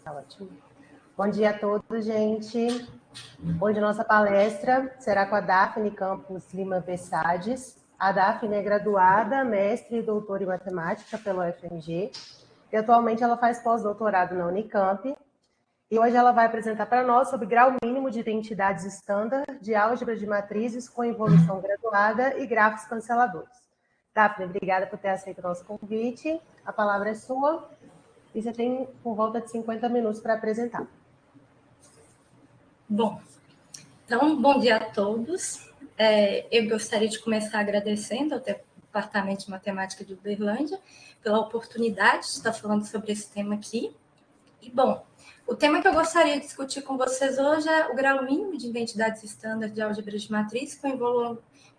Tá ótimo. Bom dia a todos, gente. Hoje a nossa palestra será com a Daphne Campos Lima Bessades. A Daphne é graduada, mestre e doutora em matemática pela UFMG e atualmente ela faz pós-doutorado na Unicamp. E hoje ela vai apresentar para nós sobre grau mínimo de identidades estándar de álgebra de matrizes com evolução graduada e grafos canceladores. Daphne, obrigada por ter aceito o nosso convite. A palavra é sua e você tem por volta de 50 minutos para apresentar. Bom, então, bom dia a todos. Eu gostaria de começar agradecendo ao Departamento de Matemática de Uberlândia pela oportunidade de estar falando sobre esse tema aqui. E, bom, o tema que eu gostaria de discutir com vocês hoje é o grau mínimo de identidades estándar de álgebra de matriz com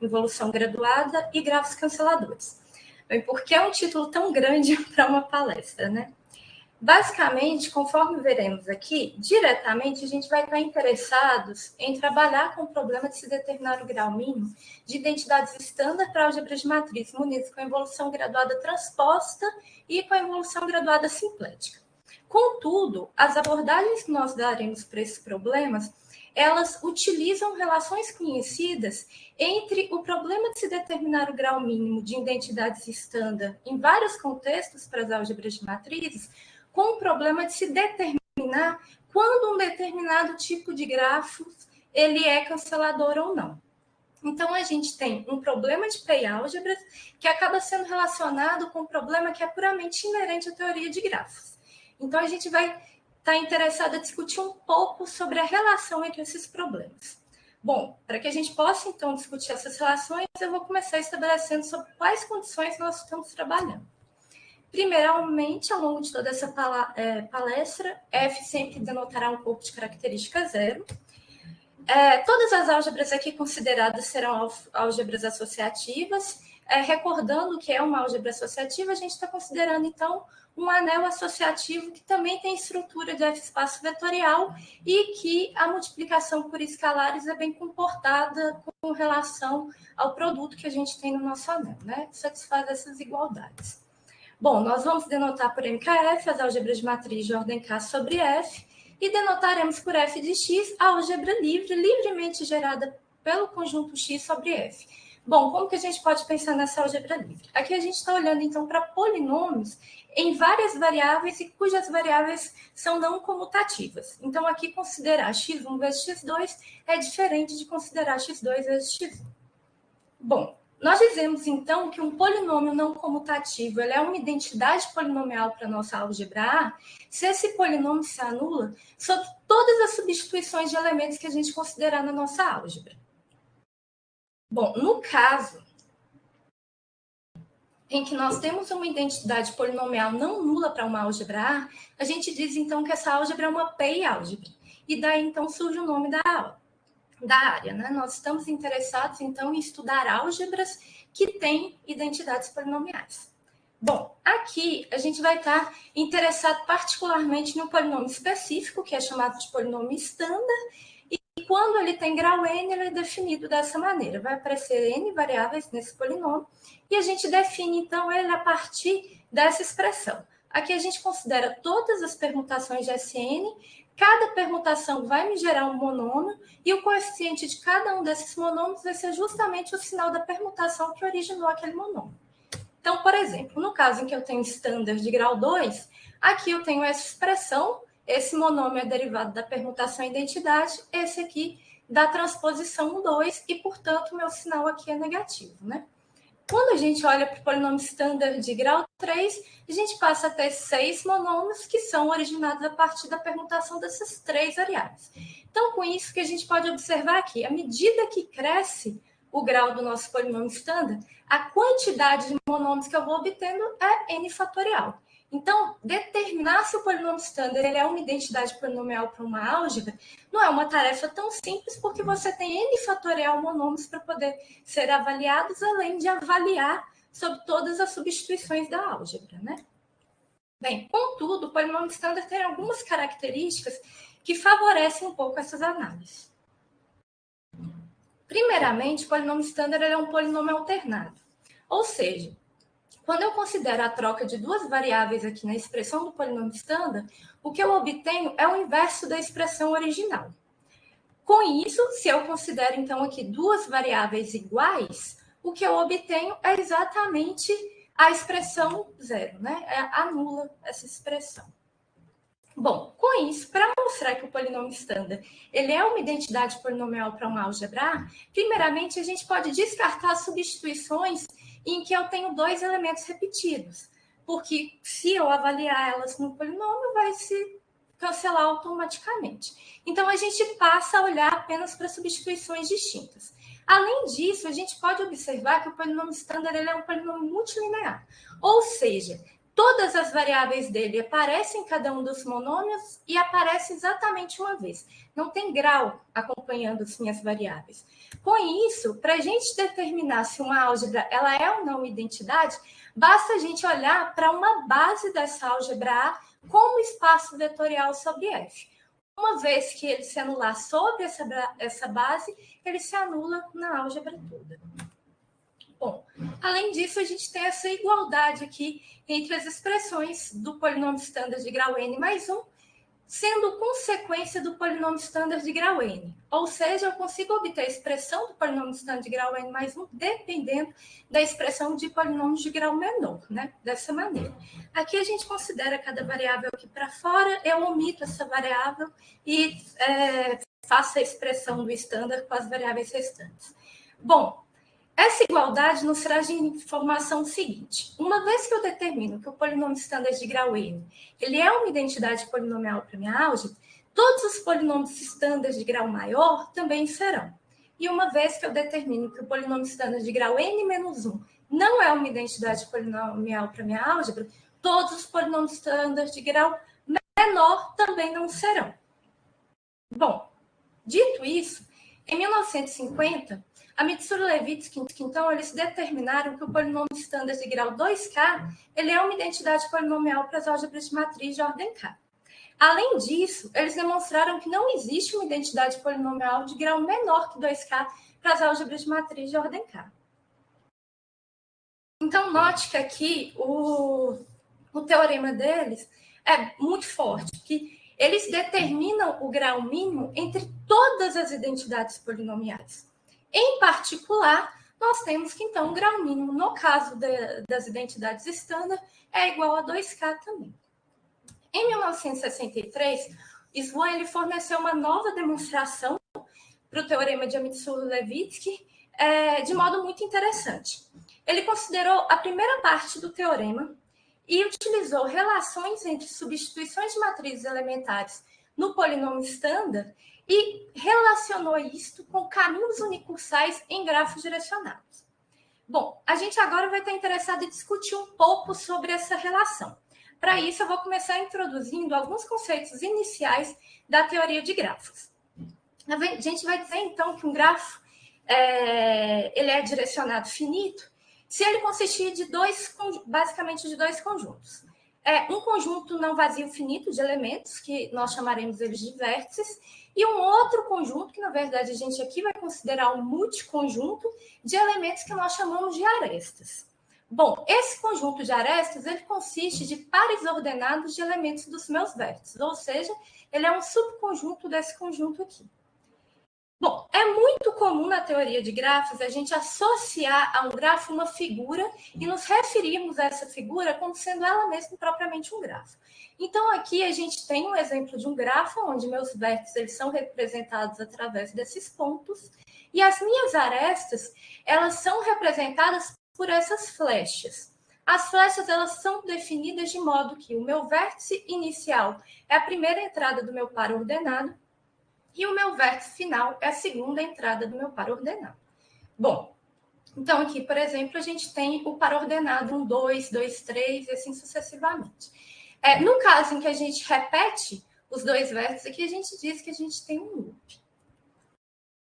evolução graduada e grafos canceladores. Bem, por que é um título tão grande para uma palestra, né? Basicamente, conforme veremos aqui, diretamente a gente vai estar interessados em trabalhar com o problema de se determinar o grau mínimo de identidades estándar para álgebra de matriz munidas com evolução graduada transposta e com evolução graduada simplética. Contudo, as abordagens que nós daremos para esses problemas, elas utilizam relações conhecidas entre o problema de se determinar o grau mínimo de identidades estándar em vários contextos para as álgebras de matrizes, com o problema de se determinar quando um determinado tipo de grafo ele é cancelador ou não. Então, a gente tem um problema de pré-álgebras que acaba sendo relacionado com um problema que é puramente inerente à teoria de grafos. Então, a gente vai estar interessado em discutir um pouco sobre a relação entre esses problemas. Bom, para que a gente possa, então, discutir essas relações, eu vou começar estabelecendo sobre quais condições nós estamos trabalhando. Primeiramente, ao longo de toda essa palestra, F sempre denotará um corpo de característica zero. Todas as álgebras aqui consideradas serão álgebras associativas. Recordando que é uma álgebra associativa, a gente está considerando, então, um anel associativo que também tem estrutura de F-espaço vetorial e que a multiplicação por escalares é bem comportada com relação ao produto que a gente tem no nosso anel, né? Satisfaz essas igualdades. Bom, nós vamos denotar por MKF as álgebras de matriz de ordem K sobre F e denotaremos por F de X a álgebra livre, livremente gerada pelo conjunto X sobre F. Bom, como que a gente pode pensar nessa álgebra livre? Aqui a gente está olhando, então, para polinômios em várias variáveis e cujas variáveis são não comutativas. Então, aqui considerar x1 vezes x2 é diferente de considerar x2 vezes x1. Bom, nós dizemos, então, que um polinômio não comutativo ele é uma identidade polinomial para a nossa álgebra A se esse polinômio se anula sobre todas as substituições de elementos que a gente considerar na nossa álgebra. Bom, no caso em que nós temos uma identidade polinomial não nula para uma álgebra A gente diz, então, que essa álgebra é uma P-álgebra. E daí, então, surge o nome da área, né? Nós estamos interessados, então, em estudar álgebras que têm identidades polinomiais. Bom, aqui a gente vai estar interessado particularmente em um polinômio específico, que é chamado de polinômio estándar, e quando ele tem grau n, ele é definido dessa maneira. Vai aparecer n variáveis nesse polinômio, e a gente define, então, ele a partir dessa expressão. Aqui a gente considera todas as permutações de Sn. Cada permutação vai me gerar um monômio e o coeficiente de cada um desses monômios vai ser justamente o sinal da permutação que originou aquele monômio. Então, por exemplo, no caso em que eu tenho estándar de grau 2, aqui eu tenho essa expressão, esse monômio é derivado da permutação identidade, esse aqui da transposição 2 e, portanto, o meu sinal aqui é negativo, né? Quando a gente olha para o polinômio estándar de grau 3, a gente passa a ter 6 monômios que são originados a partir da permutação dessas 3 variáveis. Então, com isso que a gente pode observar aqui, à medida que cresce o grau do nosso polinômio estándar, a quantidade de monômios que eu vou obtendo é n fatorial. Então, determinar se o polinômio estándar ele é uma identidade polinomial para uma álgebra não é uma tarefa tão simples, porque você tem n fatorial monômios para poder ser avaliados, além de avaliar sobre todas as substituições da álgebra, né? Bem, contudo, o polinômio estándar tem algumas características que favorecem um pouco essas análises. Primeiramente, o polinômio estándar é um polinômio alternado, ou seja, quando eu considero a troca de duas variáveis aqui na expressão do polinômio standard, o que eu obtenho é o inverso da expressão original. Com isso, se eu considero, então, aqui duas variáveis iguais, o que eu obtenho é exatamente a expressão zero, né? Anula essa expressão. Bom, com isso, para mostrar que o polinômio standard ele é uma identidade polinomial para uma álgebra A, primeiramente, a gente pode descartar substituições em que eu tenho dois elementos repetidos, porque se eu avaliar elas no polinômio, vai se cancelar automaticamente. Então, a gente passa a olhar apenas para substituições distintas. Além disso, a gente pode observar que o polinômio standard ele é um polinômio multilinear, ou seja, todas as variáveis dele aparecem em cada um dos monômios e aparece exatamente uma vez. Não tem grau acompanhando as minhas variáveis. Com isso, para a gente determinar se uma álgebra ela é ou não uma identidade, basta a gente olhar para uma base dessa álgebra A como espaço vetorial sobre F. Uma vez que ele se anular sobre essa base, ele se anula na álgebra toda. Bom, além disso, a gente tem essa igualdade aqui entre as expressões do polinômio standard de grau n mais 1, sendo consequência do polinômio standard de grau n. Ou seja, eu consigo obter a expressão do polinômio standard de grau n mais 1 dependendo da expressão de polinômios de grau menor, né? Dessa maneira. Aqui a gente considera cada variável aqui para fora, eu omito essa variável e faço a expressão do standard com as variáveis restantes. Bom, essa igualdade nos traz de informação seguinte. Uma vez que eu determino que o polinômio standard de grau n ele é uma identidade polinomial para minha álgebra, todos os polinômios standard de grau maior também serão. E uma vez que eu determino que o polinômio standard de grau n menos 1 não é uma identidade polinomial para minha álgebra, todos os polinômios standard de grau menor também não serão. Bom, dito isso, em 1950, a Mitsuru Levitsky, então, eles determinaram que o polinômio standard de grau 2K ele é uma identidade polinomial para as álgebras de matriz de ordem K. Além disso, eles demonstraram que não existe uma identidade polinomial de grau menor que 2K para as álgebras de matriz de ordem K. Então, note que aqui o teorema deles é muito forte, que eles determinam o grau mínimo entre todas as identidades polinomiais. Em particular, nós temos que, então, o grau mínimo, no caso das identidades standard, é igual a 2K também. Em 1963, Swan ele forneceu uma nova demonstração para o teorema de Mitsuru-Levitsky de modo muito interessante. Ele considerou a primeira parte do teorema e utilizou relações entre substituições de matrizes elementares no polinômio standard e relacionou isto com caminhos unicursais em grafos direcionados. Bom, a gente agora vai estar interessado em discutir um pouco sobre essa relação. Para isso, eu vou começar introduzindo alguns conceitos iniciais da teoria de grafos. A gente vai dizer, então, que um grafo ele é direcionado finito se ele consistir de basicamente de dois conjuntos. Um conjunto não vazio finito de elementos, que nós chamaremos eles de vértices, e um outro conjunto, que na verdade a gente aqui vai considerar um multiconjunto de elementos que nós chamamos de arestas. Bom, esse conjunto de arestas, ele consiste de pares ordenados de elementos dos meus vértices, ou seja, ele é um subconjunto desse conjunto aqui. Bom, é muito comum na teoria de grafos a gente associar a um grafo uma figura e nos referirmos a essa figura como sendo ela mesma propriamente um grafo. Então, aqui a gente tem um exemplo de um grafo onde meus vértices eles são representados através desses pontos e as minhas arestas, elas são representadas por essas flechas. As flechas elas são definidas de modo que o meu vértice inicial é a primeira entrada do meu par ordenado e o meu vértice final é a segunda entrada do meu par ordenado. Bom, então aqui, por exemplo, a gente tem o par ordenado 1, 2, 2, 3 e assim sucessivamente. No caso em que a gente repete os dois vértices aqui, a gente diz que a gente tem um loop.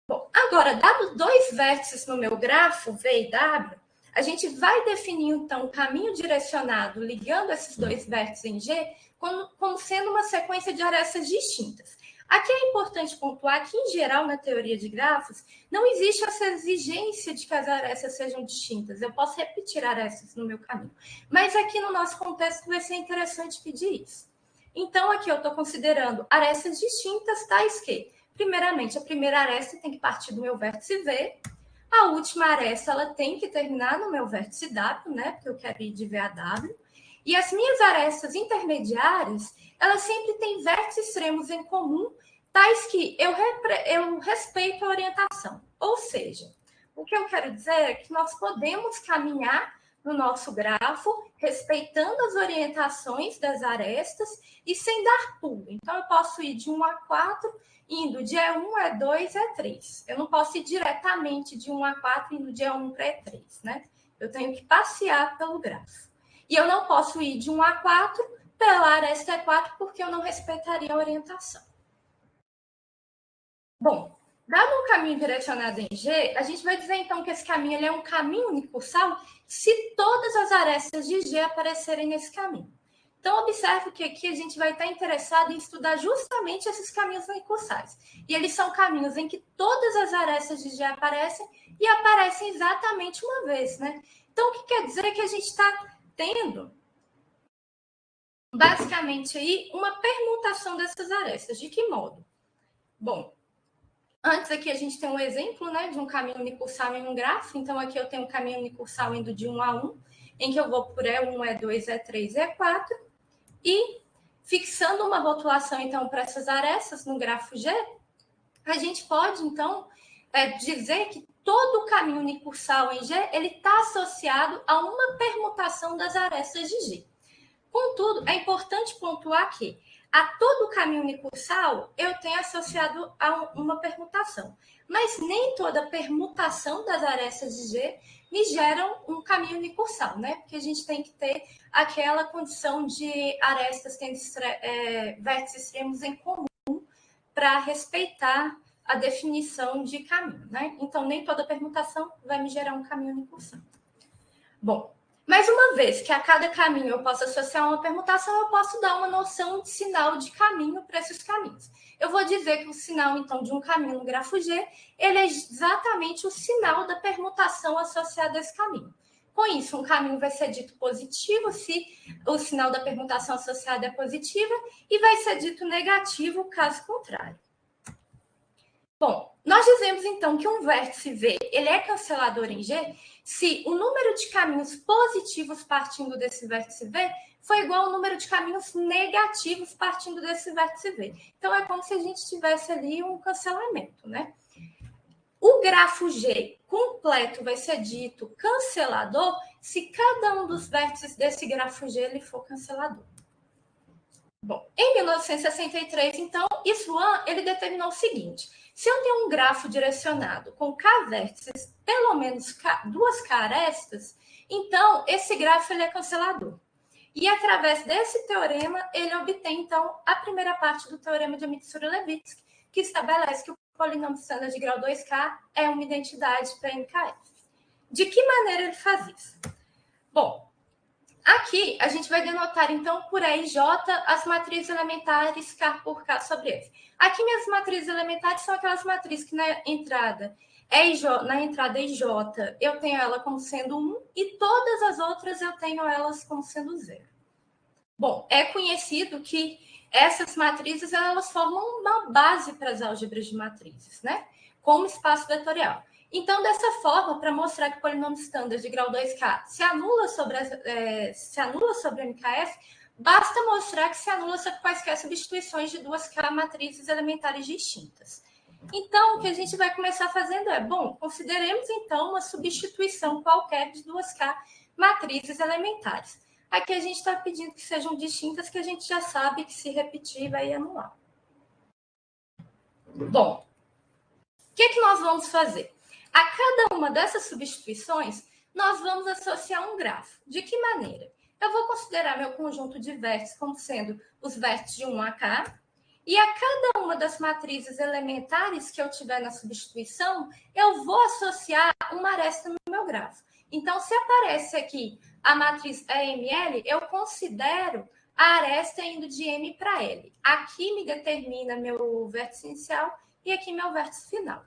Bom, agora, dado dois vértices no meu grafo, V e W, a gente vai definir, então, o caminho direcionado ligando esses dois vértices em G como sendo uma sequência de arestas distintas. Aqui é importante pontuar que, em geral, na teoria de grafos, não existe essa exigência de que as arestas sejam distintas. Eu posso repetir arestas no meu caminho. Mas aqui no nosso contexto vai ser interessante pedir isso. Então, aqui eu estou considerando arestas distintas, tais que, primeiramente, a primeira aresta tem que partir do meu vértice V, a última aresta ela tem que terminar no meu vértice W, né? Porque eu quero ir de V a W. E as minhas arestas intermediárias, elas sempre têm vértices extremos em comum, tais que eu respeito a orientação. Ou seja, o que eu quero dizer é que nós podemos caminhar no nosso grafo, respeitando as orientações das arestas e sem dar pulo. Então, eu posso ir de 1 a 4, indo de E1, E2, E3. Eu não posso ir diretamente de 1 a 4, indo de E1 para E3, né? Eu tenho que passear pelo grafo. E eu não posso ir de 1 a 4 pela aresta E4, porque eu não respeitaria a orientação. Bom, dado um caminho direcionado em G, a gente vai dizer, então, que esse caminho ele é um caminho unicursal se todas as arestas de G aparecerem nesse caminho. Então, observe que aqui a gente vai estar interessado em estudar justamente esses caminhos unicursais. E eles são caminhos em que todas as arestas de G aparecem e aparecem exatamente uma vez, né? Então, o que quer dizer que a gente está tendo, basicamente, aí, uma permutação dessas arestas. De que modo? Bom, antes aqui a gente tem um exemplo, né, de um caminho unicursal em um grafo. Então, aqui eu tenho um caminho unicursal indo de 1 a 1, em que eu vou por E1, E2, E3, E4. E, fixando uma rotulação, então, para essas arestas no grafo G, a gente pode, então, dizer que todo o caminho unicursal em G ele está associado a uma permutação das arestas de G. Contudo, é importante pontuar que a todo caminho unicursal eu tenho associado a uma permutação. Mas nem toda permutação das arestas de G me geram um caminho unicursal, né? Porque a gente tem que ter aquela condição de arestas tendo vértices extremos em comum para respeitar a definição de caminho, né? Então, nem toda permutação vai me gerar um caminho unicursal. Bom, mais uma vez que a cada caminho eu posso associar uma permutação, eu posso dar uma noção de sinal de caminho para esses caminhos. Eu vou dizer que o sinal, então, de um caminho no grafo G, ele é exatamente o sinal da permutação associada a esse caminho. Com isso, um caminho vai ser dito positivo se o sinal da permutação associada é positiva e vai ser dito negativo caso contrário. Bom, nós dizemos, então, que um vértice V ele é cancelador em G se o número de caminhos positivos partindo desse vértice V foi igual ao número de caminhos negativos partindo desse vértice V. Então, é como se a gente tivesse ali um cancelamento, né? O grafo G completo vai ser dito cancelador se cada um dos vértices desse grafo G ele for cancelador. Bom, em 1963, então, Swan ele determinou o seguinte: se eu tenho um grafo direcionado com K vértices, pelo menos duas K arestas, então esse grafo ele é cancelador. E através desse teorema, ele obtém, então, a primeira parte do teorema de Mitsuru-Levitsky, que estabelece que o polinômio standard de grau 2K é uma identidade para MKF. De que maneira ele faz isso? Bom, aqui a gente vai denotar, então, por E e J as matrizes elementares K por K sobre F. Aqui minhas matrizes elementares são aquelas matrizes que na entrada EJ eu tenho ela como sendo 1 e todas as outras eu tenho elas como sendo 0. Bom, é conhecido que essas matrizes elas formam uma base para as álgebras de matrizes, né? Como espaço vetorial. Então, dessa forma, para mostrar que o polinômio standard de grau 2K se anula sobre MKF, basta mostrar que se anula sobre quaisquer substituições de duas K matrizes elementares distintas. Então, o que a gente vai começar fazendo é, bom, consideremos então uma substituição qualquer de duas K matrizes elementares. Aqui a gente está pedindo que sejam distintas, que a gente já sabe que se repetir vai anular. Bom, o que nós vamos fazer? A cada uma dessas substituições, nós vamos associar um grafo. De que maneira? Eu vou considerar meu conjunto de vértices como sendo os vértices de 1 a K, e a cada uma das matrizes elementares que eu tiver na substituição, eu vou associar uma aresta no meu grafo. Então, se aparece aqui a matriz EML, eu considero a aresta indo de M para L. Aqui me determina meu vértice inicial e aqui meu vértice final.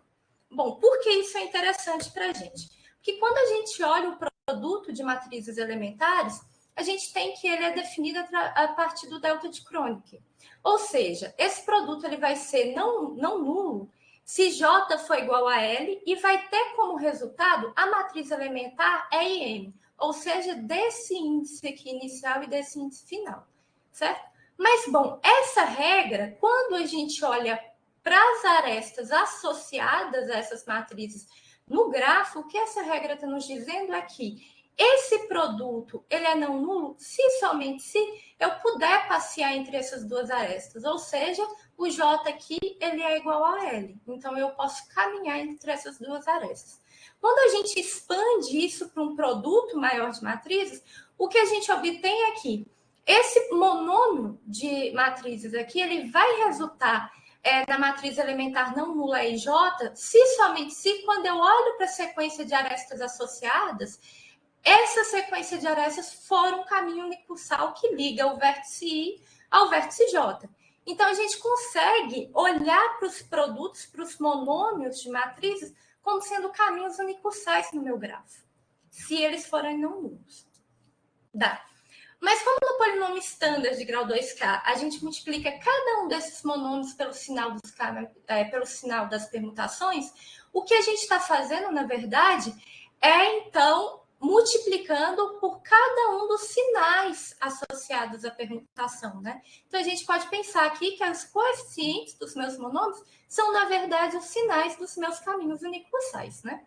Bom, por que isso é interessante para a gente? Porque quando a gente olha o produto de matrizes elementares, a gente tem que ele é definido a partir do delta de Kronecker. Ou seja, esse produto ele vai ser não nulo se J for igual a L e vai ter como resultado a matriz elementar E e M, ou seja, desse índice aqui inicial e desse índice final, certo? Mas, bom, essa regra, quando a gente olha para as arestas associadas a essas matrizes no grafo, o que essa regra está nos dizendo é que esse produto ele é não nulo se somente se eu puder passear entre essas duas arestas, ou seja, o J aqui ele é igual a L, então eu posso caminhar entre essas duas arestas. Quando a gente expande isso para um produto maior de matrizes, o que a gente obtém é que esse monômio de matrizes aqui ele vai resultar na matriz elementar não nula EJ, se somente se quando eu olho para a sequência de arestas associadas, essa sequência de arestas for um caminho unicursal que liga o vértice I ao vértice J. Então, a gente consegue olhar para os produtos, para os monômios de matrizes, como sendo caminhos unicursais no meu grafo, se eles forem não nulos. Dá. Mas como no polinômio standard de grau 2K, a gente multiplica cada um desses monômios pelo sinal das permutações, o que a gente está fazendo, na verdade, é, então, multiplicando por cada um dos sinais associados à permutação, né? Então, a gente pode pensar aqui que os coeficientes dos meus monômios são, na verdade, os sinais dos meus caminhos unicursais, né?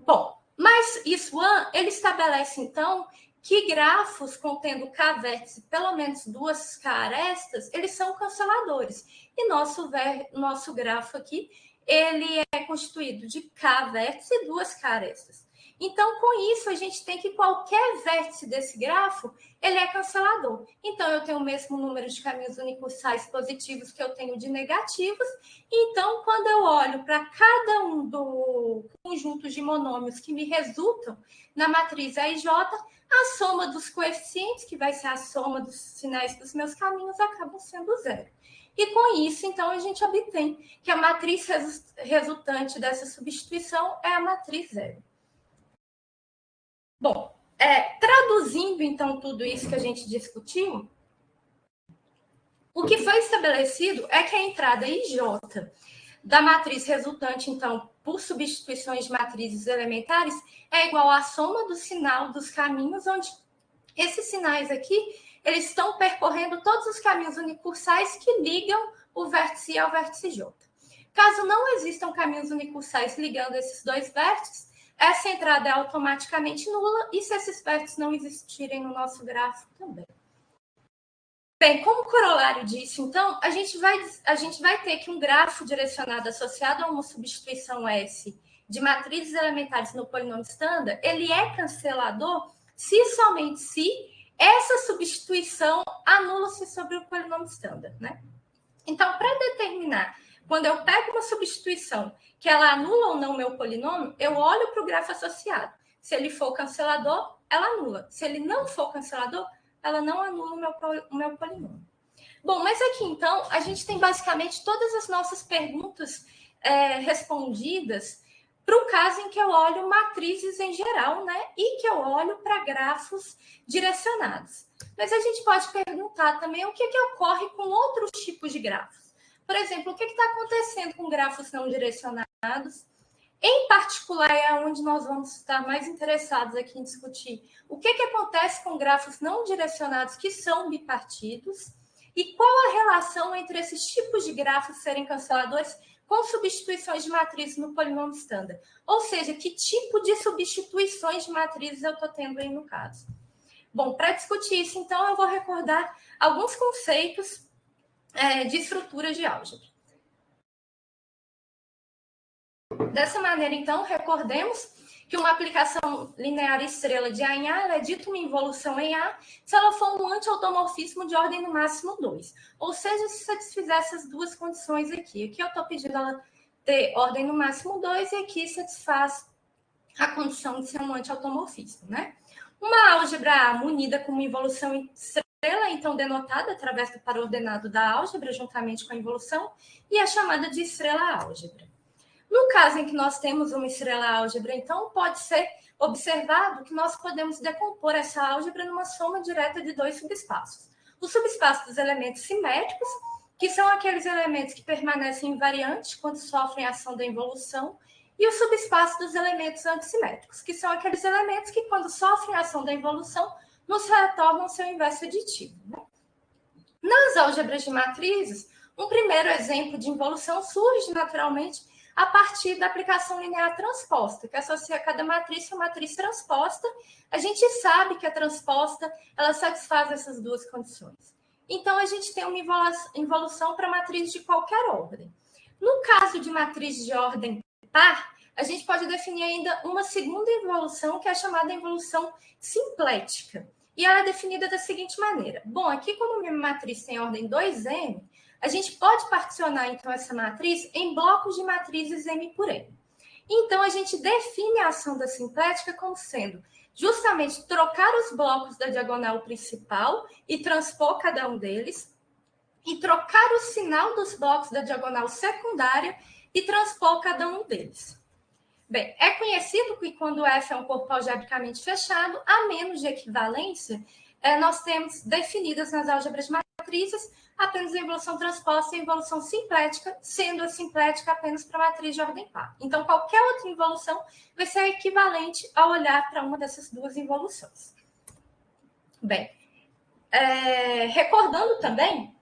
Bom, mas Swan, ele estabelece, então, que grafos contendo K vértice, pelo menos duas K arestas, eles são canceladores. E nosso grafo aqui, ele é constituído de K vértice e duas K arestas. Então, com isso, a gente tem que qualquer vértice desse grafo, ele é cancelador. Então, eu tenho o mesmo número de caminhos unicursais positivos que eu tenho de negativos. Então, quando eu olho para cada um do conjunto de monômios que me resultam na matriz EIJ, a soma dos coeficientes, que vai ser a soma dos sinais dos meus caminhos, acaba sendo zero. E com isso, então, a gente obtém que a matriz resultante dessa substituição é a matriz zero. Bom, traduzindo, então, tudo isso que a gente discutiu, o que foi estabelecido é que a entrada IJ da matriz resultante, então, por substituições de matrizes elementares, é igual à soma do sinal dos caminhos, onde esses sinais aqui, eles estão percorrendo todos os caminhos unicursais que ligam o vértice I ao vértice J. Caso não existam caminhos unicursais ligando esses dois vértices, essa entrada é automaticamente nula, e se esses vértices não existirem no nosso gráfico também. Bem, como corolário disso, então, a gente vai ter que um grafo direcionado associado a uma substituição S de matrizes elementares no polinômio standard, ele é cancelador se somente se essa substituição anula-se sobre o polinômio standard, né? Então, para determinar quando eu pego uma substituição que ela anula ou não o meu polinômio, eu olho para o grafo associado. Se ele for cancelador, ela anula. Se ele não for cancelador, ela não anula o meu polinômio. Bom, mas aqui, então, a gente tem basicamente todas as nossas perguntas respondidas para o caso em que eu olho matrizes em geral, né? E que eu olho para grafos direcionados. Mas a gente pode perguntar também o que ocorre com outros tipos de grafos. Por exemplo, o que está acontecendo com grafos não direcionados? Em particular, é onde nós vamos estar mais interessados aqui em discutir o que acontece com grafos não direcionados que são bipartidos e qual a relação entre esses tipos de grafos serem canceladores com substituições de matrizes no polinômio standard. Ou seja, que tipo de substituições de matrizes eu estou tendo aí no caso. Bom, para discutir isso, então, eu vou recordar alguns conceitos de estrutura de álgebra. Dessa maneira, então, recordemos que uma aplicação linear estrela de A em A ela é dita uma involução em A se ela for um anti-automorfismo de ordem no máximo 2. Ou seja, se satisfizer essas duas condições aqui. Aqui eu estou pedindo ela ter ordem no máximo 2 e aqui satisfaz a condição de ser um anti-automorfismo, né? Uma álgebra A munida com uma involução estrela estrela, então denotada através do par ordenado da álgebra, juntamente com a involução, e é chamada de estrela álgebra. No caso em que nós temos uma estrela álgebra, então, pode ser observado que nós podemos decompor essa álgebra numa soma direta de dois subespaços. O subespaço dos elementos simétricos, que são aqueles elementos que permanecem invariantes quando sofrem a ação da involução, e o subespaço dos elementos antissimétricos, que são aqueles elementos que, quando sofrem a ação da involução, nos retornam seu inverso aditivo. Nas álgebras de matrizes, um primeiro exemplo de involução surge naturalmente a partir da aplicação linear transposta, que associa cada matriz a uma matriz transposta. A gente sabe que a transposta ela satisfaz essas duas condições. Então, a gente tem uma involução para matriz de qualquer ordem. No caso de matriz de ordem par, a gente pode definir ainda uma segunda involução, que é a chamada involução simplética. E ela é definida da seguinte maneira. Bom, aqui como minha matriz tem ordem 2m, a gente pode particionar, então, essa matriz em blocos de matrizes M por N. Então, a gente define a ação da simplética como sendo justamente trocar os blocos da diagonal principal e transpor cada um deles, e trocar o sinal dos blocos da diagonal secundária e transpor cada um deles. Bem, é conhecido que quando F é um corpo algebricamente fechado, a menos de equivalência, nós temos definidas nas álgebras de matrizes apenas a involução transposta e a involução simplética, sendo a simplética apenas para matriz de ordem par. Então, qualquer outra involução vai ser equivalente ao olhar para uma dessas duas involuções. Bem, recordando também,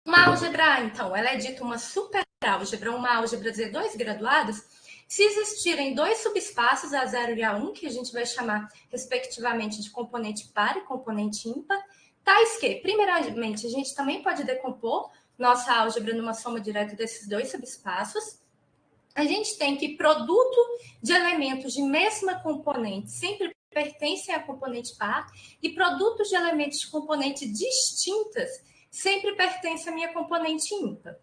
uma álgebra A, então, ela é dita uma superálgebra, uma álgebra Z2 graduadas, se existirem dois subespaços, A0 e A1, que a gente vai chamar, respectivamente, de componente par e componente ímpar, tais que, primeiramente, a gente também pode decompor nossa álgebra numa soma direta desses dois subespaços. A gente tem que produto de elementos de mesma componente sempre pertencem à componente par, e produtos de elementos de componente distintas sempre pertencem à minha componente ímpar.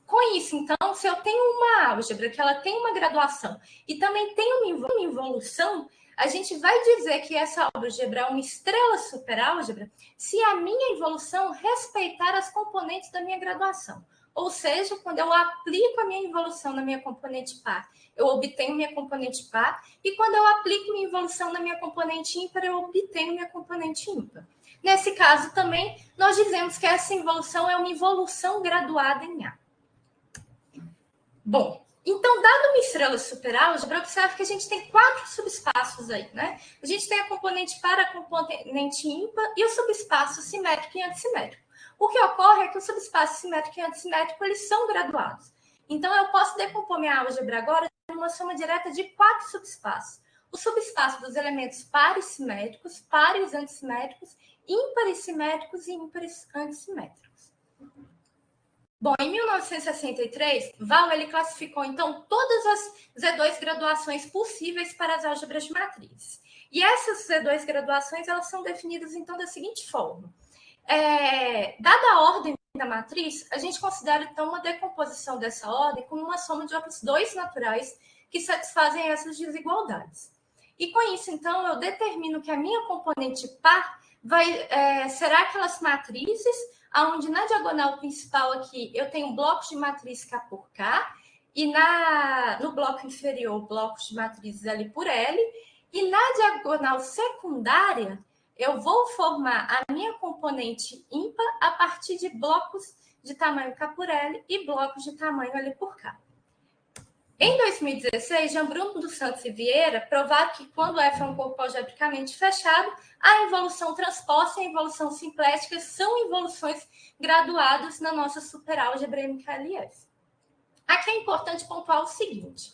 Com isso, então, se eu tenho uma álgebra que ela tem uma graduação e também tem uma involução, a gente vai dizer que essa álgebra é uma estrela superálgebra se a minha involução respeitar as componentes da minha graduação. Ou seja, quando eu aplico a minha involução na minha componente par, eu obtenho minha componente par, e quando eu aplico minha involução na minha componente ímpar, eu obtenho minha componente ímpar. Nesse caso também, nós dizemos que essa involução é uma involução graduada em A. Bom, então, dado uma estrela superálgebra, observe que a gente tem 4 subespaços aí, né? A gente tem a componente par, a componente ímpar e o subespaço simétrico e antissimétrico. O que ocorre é que o subespaço simétrico e antissimétrico, eles são graduados. Então, eu posso decompor minha álgebra agora em uma soma direta de 4 subespaços. O subespaço dos elementos pares simétricos, pares antissimétricos, ímpares simétricos e ímpares antissimétricos. Bom, em 1963, Val ele classificou, então, todas as Z2 graduações possíveis para as álgebras de matrizes. E essas Z2 graduações, elas são definidas, então, da seguinte forma. Dada a ordem da matriz, a gente considera, então, uma decomposição dessa ordem como uma soma de outros dois naturais que satisfazem essas desigualdades. E com isso, então, eu determino que a minha componente par será aquelas matrizes onde na diagonal principal aqui eu tenho blocos de matriz K por K, e no bloco inferior, blocos de matrizes L por L, e na diagonal secundária eu vou formar a minha componente ímpar a partir de blocos de tamanho K por L e blocos de tamanho L por K. Em 2016, Jean Bruno dos Santos e Vieira provaram que quando F é um corpo algebricamente fechado, a involução transposta e a involução simplética são involuções graduadas na nossa superálgebra MKLF. Aqui é importante pontuar o seguinte: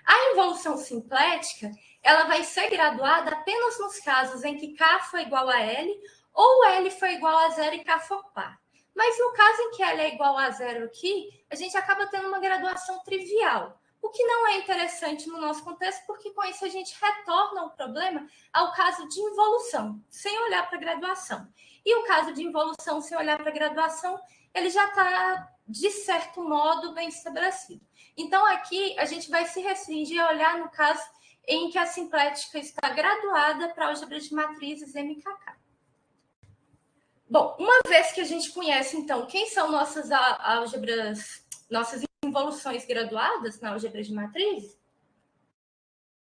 a involução simplética ela vai ser graduada apenas nos casos em que K for igual a L ou L for igual a zero e K for par. Mas no caso em que L é igual a zero aqui, a gente acaba tendo uma graduação trivial. O que não é interessante no nosso contexto, porque com isso a gente retorna o problema ao caso de involução, sem olhar para a graduação. E o caso de involução sem olhar para a graduação, ele já está, de certo modo, bem estabelecido. Então, aqui, a gente vai se restringir a olhar no caso em que a simplética está graduada para álgebra de matrizes MKK. Bom, uma vez que a gente conhece, então, quem são nossas álgebras, nossas involuções graduadas na álgebra de matrizes,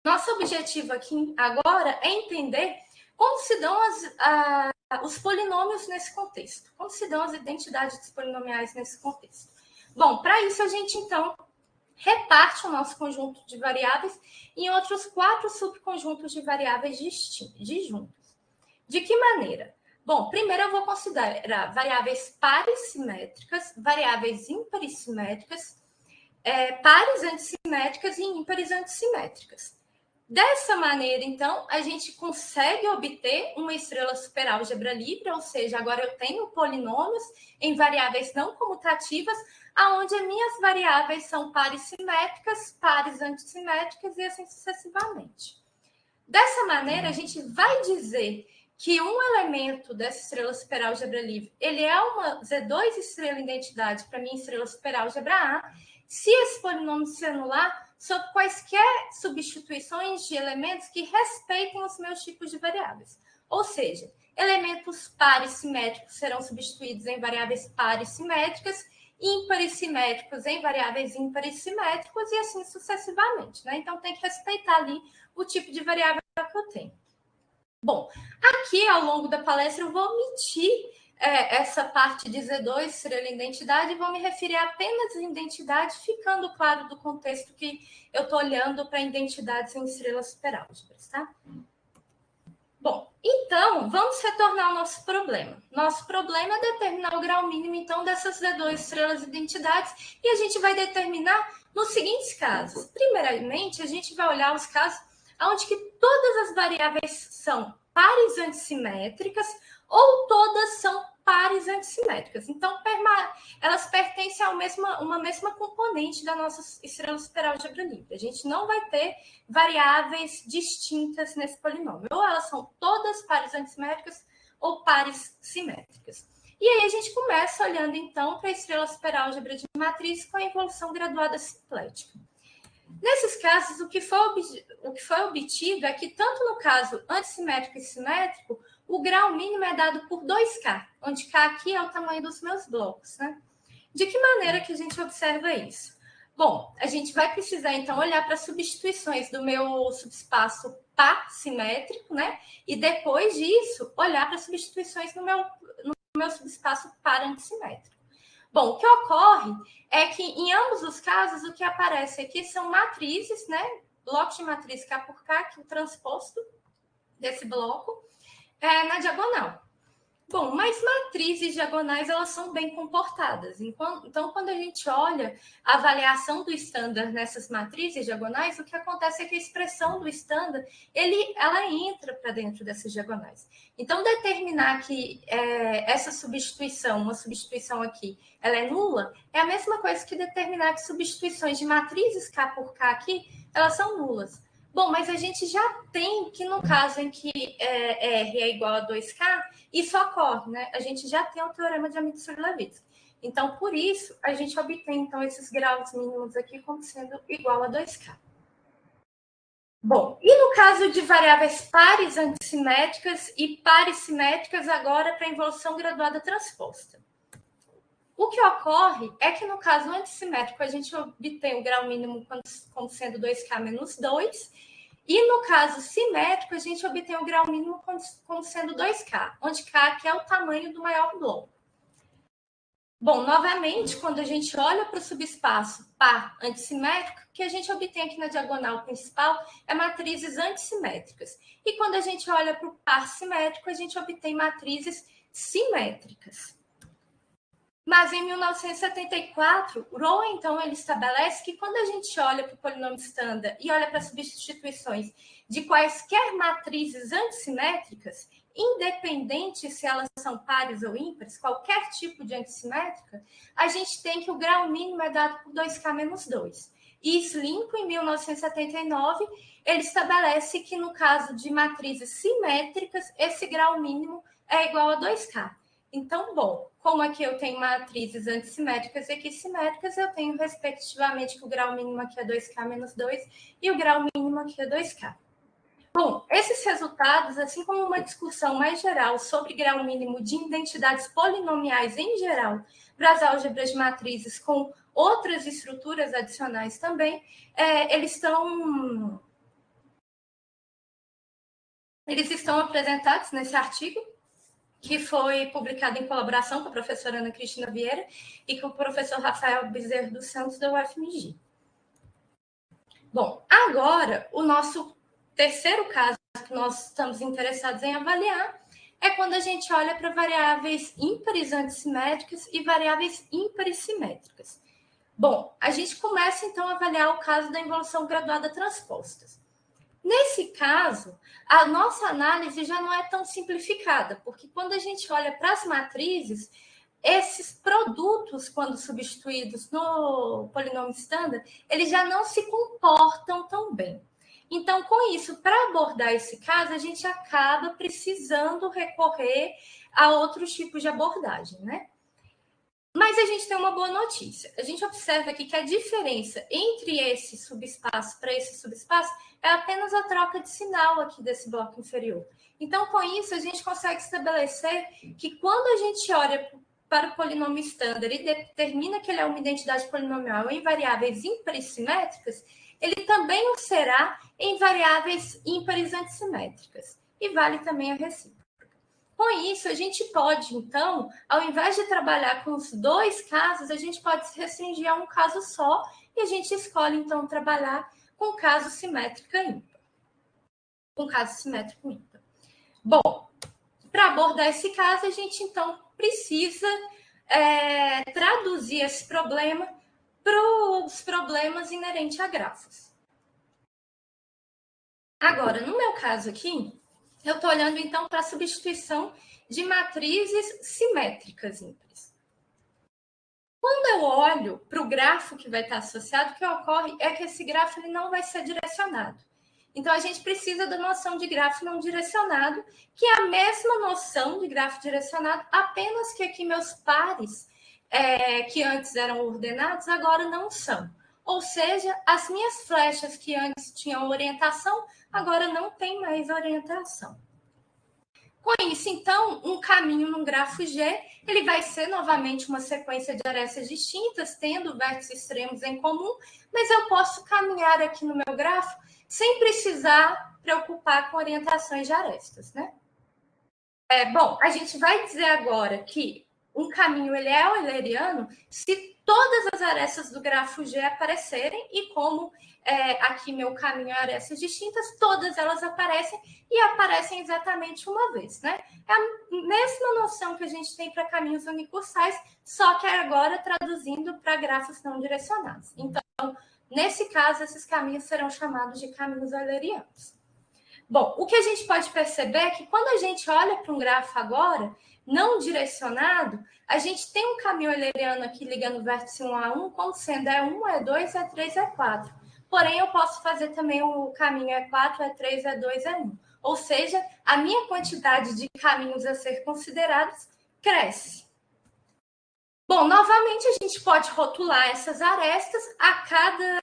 nosso objetivo aqui agora é entender como se dão os polinômios nesse contexto, como se dão as identidades polinomiais nesse contexto. Bom, para isso a gente, então, reparte o nosso conjunto de variáveis em outros 4 subconjuntos de variáveis disjuntos. De que maneira? Bom, primeiro eu vou considerar variáveis pares simétricas, variáveis ímpares simétricas, pares antissimétricas e ímpares antissimétricas. Dessa maneira, então, a gente consegue obter uma estrela superálgebra livre, ou seja, agora eu tenho polinômios em variáveis não comutativas, onde as minhas variáveis são pares simétricas, pares antissimétricas e assim sucessivamente. Dessa maneira, a gente vai dizer que um elemento dessa estrela superálgebra livre, ele é uma Z2 estrela identidade para minha estrela superálgebra A, se esse polinômio se anular sob quaisquer substituições de elementos que respeitem os meus tipos de variáveis. Ou seja, elementos pares simétricos serão substituídos em variáveis pares simétricas, ímpares simétricos em variáveis ímpares simétricos e assim sucessivamente, né? Então, tem que respeitar ali o tipo de variável que eu tenho. Bom, aqui ao longo da palestra eu vou omitir essa parte de Z2, estrela identidade, e vou me referir apenas à identidade, ficando claro do contexto que eu estou olhando para identidades em estrelas superálgebras, tá? Bom, então, vamos retornar ao nosso problema. Nosso problema é determinar o grau mínimo, então, dessas Z2 estrelas identidades, e a gente vai determinar nos seguintes casos. Primeiramente, a gente vai olhar os casos onde que todas as variáveis são pares antissimétricas ou todas são pares antissimétricas. Então, elas pertencem a uma mesma componente da nossa estrela superálgebra livre. A gente não vai ter variáveis distintas nesse polinômio. Ou elas são todas pares antissimétricas ou pares simétricas. E aí a gente começa olhando, então, para a estrela superálgebra de matriz com a evolução graduada simplética. Nesses casos, o que foi obtido é que, tanto no caso antissimétrico e simétrico, o grau mínimo é dado por 2K, onde K aqui é o tamanho dos meus blocos, né? De que maneira que a gente observa isso? Bom, a gente vai precisar, então, olhar para as substituições do meu subespaço par simétrico, né? E depois disso, olhar para as substituições no meu subespaço par antissimétrico. Bom, o que ocorre é que, em ambos os casos, o que aparece aqui são matrizes, né? Bloco de matriz K por K, que é o transposto desse bloco, na diagonal. Bom, mas matrizes diagonais, elas são bem comportadas. Então, quando a gente olha a avaliação do standard nessas matrizes diagonais, o que acontece é que a expressão do standard, ela entra para dentro dessas diagonais. Então, determinar que essa substituição, uma substituição aqui, ela é nula, é a mesma coisa que determinar que substituições de matrizes K por K aqui, elas são nulas. Bom, mas a gente já tem que, no caso em que R é igual a 2K, isso ocorre, né? A gente já tem o teorema de Amidsur-Levitsky. Então, por isso, a gente obtém, então, esses graus mínimos aqui como sendo igual a 2K. Bom, e no caso de variáveis pares antissimétricas e pares simétricas, agora para a involução graduada transposta. O que ocorre é que, no caso antissimétrico, a gente obtém o grau mínimo como sendo 2K menos 2, e no caso simétrico, a gente obtém o grau mínimo como sendo 2K, onde K aqui é o tamanho do maior bloco. Bom, novamente, quando a gente olha para o subespaço par antissimétrico, o que a gente obtém aqui na diagonal principal é matrizes antissimétricas. E quando a gente olha para o par simétrico, a gente obtém matrizes simétricas. Mas em 1974, Rowe, então, ele estabelece que quando a gente olha para o polinômio standard e olha para as substituições de quaisquer matrizes antissimétricas, independente se elas são pares ou ímpares, qualquer tipo de antissimétrica, a gente tem que o grau mínimo é dado por 2K menos 2. E Slinko, em 1979, ele estabelece que no caso de matrizes simétricas, esse grau mínimo é igual a 2K. Então, bom, como aqui eu tenho matrizes antissimétricas e equissimétricas, eu tenho, respectivamente, que o grau mínimo aqui é 2K menos 2 e o grau mínimo aqui é 2K. Bom, esses resultados, assim como uma discussão mais geral sobre grau mínimo de identidades polinomiais em geral para as álgebras de matrizes com outras estruturas adicionais também, eles estão apresentados nesse artigo, que foi publicado em colaboração com a professora Ana Cristina Vieira e com o professor Rafael Bezerra dos Santos, da UFMG. Bom, agora, o nosso terceiro caso que nós estamos interessados em avaliar é quando a gente olha para variáveis ímpares antissimétricas e variáveis ímpares simétricas. Bom, a gente começa, então, a avaliar o caso da involução graduada transpostas. Nesse caso, a nossa análise já não é tão simplificada, porque quando a gente olha para as matrizes, esses produtos, quando substituídos no polinômio estándar, eles já não se comportam tão bem. Então, com isso, para abordar esse caso, a gente acaba precisando recorrer a outros tipos de abordagem, né? Mas a gente tem uma boa notícia. A gente observa aqui que a diferença entre esse subespaço para esse subespaço é apenas a troca de sinal aqui desse bloco inferior. Então, com isso, a gente consegue estabelecer que quando a gente olha para o polinômio estándar e determina que ele é uma identidade polinomial em variáveis ímpares simétricas, ele também o será em variáveis ímpares antissimétricas. E vale também a recíproca. Com isso, a gente pode, então, ao invés de trabalhar com os dois casos, a gente pode se restringir a um caso só e a gente escolhe, então, trabalhar com caso simétrico ímpar. Com caso simétrico ímpar. Bom, para abordar esse caso, a gente, então, precisa traduzir esse problema para os problemas inerentes a grafos. Agora, no meu caso aqui, eu estou olhando, então, para a substituição de matrizes simétricas ímpares. Quando eu olho para o grafo que vai estar associado, o que ocorre é que esse grafo ele não vai ser direcionado. Então, a gente precisa da noção de grafo não direcionado, que é a mesma noção de grafo direcionado, apenas que aqui meus pares, que antes eram ordenados, agora não são. Ou seja, as minhas flechas que antes tinham orientação, agora não tem mais orientação. Com isso, então, um caminho num grafo G, ele vai ser novamente uma sequência de arestas distintas, tendo vértices extremos em comum, mas eu posso caminhar aqui no meu grafo sem precisar preocupar com orientações de arestas, né? Bom, a gente vai dizer agora que um caminho ele é euleriano se todas as arestas do grafo G aparecerem e como aqui meu caminho é arestas distintas, todas elas aparecem e aparecem exatamente uma vez, né? É a mesma noção que a gente tem para caminhos unicursais, só que agora traduzindo para grafos não direcionados. Então, nesse caso, esses caminhos serão chamados de caminhos eulerianos. Bom, o que a gente pode perceber é que quando a gente olha para um grafo agora, não direcionado, a gente tem um caminho euleriano aqui ligando o vértice 1 a 1, como sendo E1, E2, E3, E4. Porém, eu posso fazer também o caminho E4, E3, E2, E1. Ou seja, a minha quantidade de caminhos a ser considerados cresce. Bom, novamente, a gente pode rotular essas arestas. A cada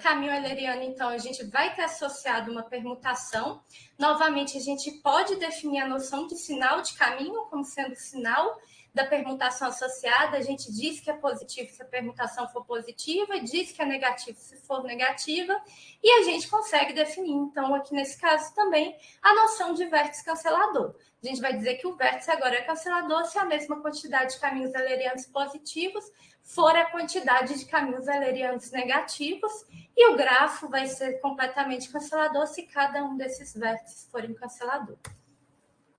caminho euleriano, então, a gente vai ter associado uma permutação. Novamente, a gente pode definir a noção de sinal de caminho como sendo sinal da permutação associada. A gente diz que é positivo se a permutação for positiva, diz que é negativo se for negativa, e a gente consegue definir, então, aqui nesse caso também, a noção de vértice cancelador. A gente vai dizer que o vértice agora é cancelador se a mesma quantidade de caminhos eulerianos positivos for a quantidade de caminhos eulerianos negativos, e o grafo vai ser completamente cancelador se cada um desses vértices forem cancelador.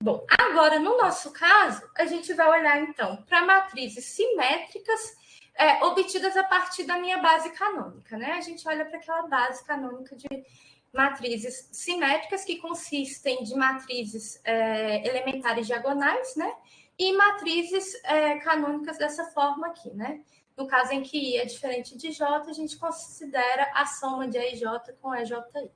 Bom, agora, no nosso caso, a gente vai olhar, então, para matrizes simétricas obtidas a partir da minha base canônica, né? A gente olha para aquela base canônica de matrizes simétricas que consistem de matrizes elementares diagonais, né? E matrizes canônicas dessa forma aqui, né? No caso em que I é diferente de J, a gente considera a soma de EJ com EJI.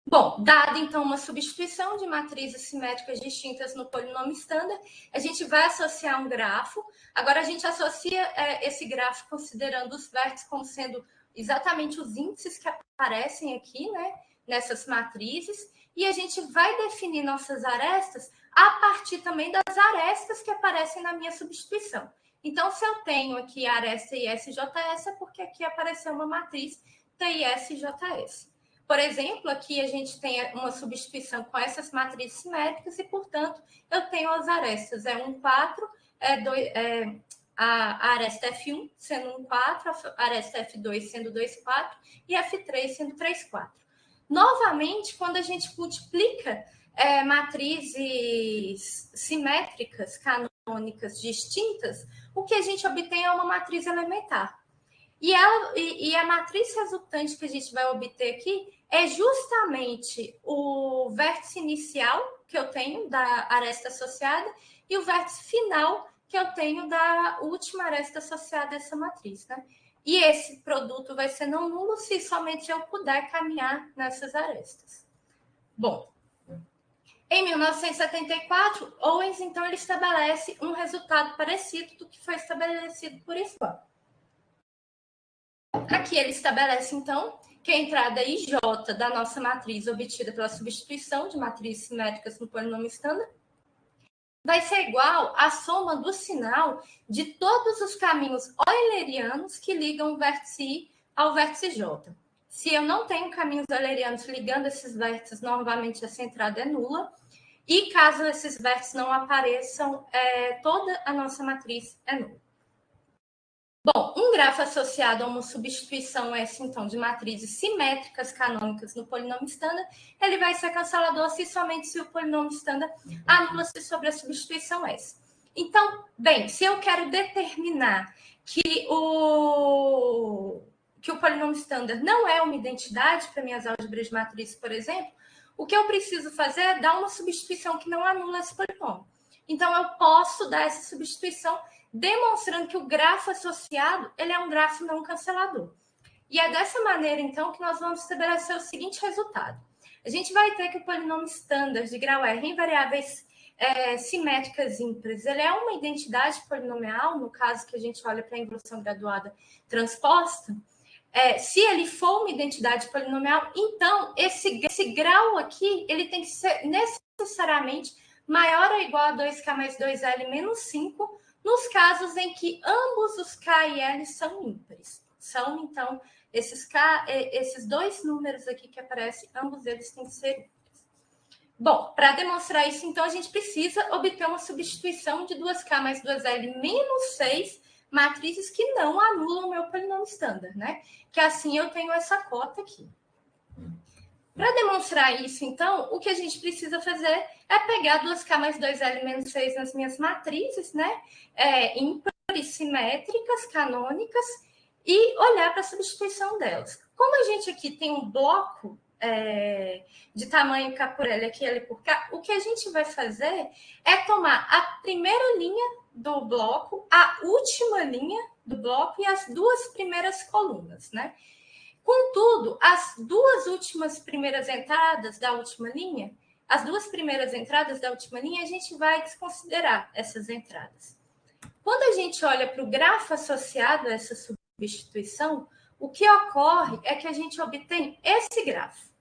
Bom, dada então uma substituição de matrizes simétricas distintas no polinômio estándar, a gente vai associar um grafo. Agora a gente associa esse grafo considerando os vértices como sendo exatamente os índices que aparecem aqui, né? nessas matrizes e a gente vai definir nossas arestas a partir também das arestas que aparecem na minha substituição. Então, se eu tenho aqui a aresta ISJS, é porque aqui apareceu uma matriz TISJS. Por exemplo, aqui a gente tem uma substituição com essas matrizes simétricas e, portanto, eu tenho as arestas 1, 4, a aresta F1 sendo 1, 4, a aresta F2 sendo 2, 4 e F3 sendo 3, 4. Novamente, quando a gente multiplica matrizes simétricas, canônicas distintas, o que a gente obtém é uma matriz elementar. E a matriz resultante que a gente vai obter aqui é justamente o vértice inicial que eu tenho da aresta associada e o vértice final que eu tenho da última aresta associada a essa matriz, né? E esse produto vai ser não nulo se somente eu puder caminhar nessas arestas. Bom, em 1974, Owens, então, ele estabelece um resultado parecido do que foi estabelecido por Swan. Aqui ele estabelece, então, que a entrada IJ da nossa matriz obtida pela substituição de matrizes simétricas no polinômio estándar vai ser igual à soma do sinal de todos os caminhos eulerianos que ligam o vértice I ao vértice J. Se eu não tenho caminhos eulerianos ligando esses vértices, normalmente essa entrada é nula. E caso esses vértices não apareçam, toda a nossa matriz é nula. Bom, um grafo associado a uma substituição S, então, de matrizes simétricas canônicas no polinômio estándar, ele vai ser cancelador somente se o polinômio estándar anula-se sobre a substituição S. Então, bem, se eu quero determinar que o polinômio estándar não é uma identidade para minhas álgebras de matrizes, por exemplo, o que eu preciso fazer é dar uma substituição que não anula esse polinômio. Então, eu posso dar essa substituição demonstrando que o grafo associado ele é um grafo não cancelador. E é dessa maneira, então, que nós vamos estabelecer o seguinte resultado. A gente vai ter que o polinômio estándar de grau R em variáveis simétricas ímpares, ele é uma identidade polinomial, no caso que a gente olha para a inversão graduada transposta. Se ele for uma identidade polinomial, então esse grau aqui ele tem que ser necessariamente maior ou igual a 2K mais 2L menos 5, nos casos em que ambos os K e L são ímpares. São, então, esses dois números aqui que aparecem, ambos eles têm que ser ímpares. Bom, para demonstrar isso, então, a gente precisa obter uma substituição de 2K mais 2L menos 6 matrizes que não anulam o meu polinômio estándar, né? Que assim eu tenho essa cota aqui. Para demonstrar isso, então, o que a gente precisa fazer é pegar 2K mais 2L menos 6 nas minhas matrizes, né? Ímpares, simétricas, canônicas, e olhar para a substituição delas. Como a gente aqui tem um bloco de tamanho K por L aqui, L por K, o que a gente vai fazer é tomar a primeira linha do bloco, a última linha do bloco e as duas primeiras colunas, né? Contudo, as duas últimas primeiras entradas da última linha, a gente vai desconsiderar essas entradas. Quando a gente olha para o grafo associado a essa substituição, o que ocorre é que a gente obtém esse grafo.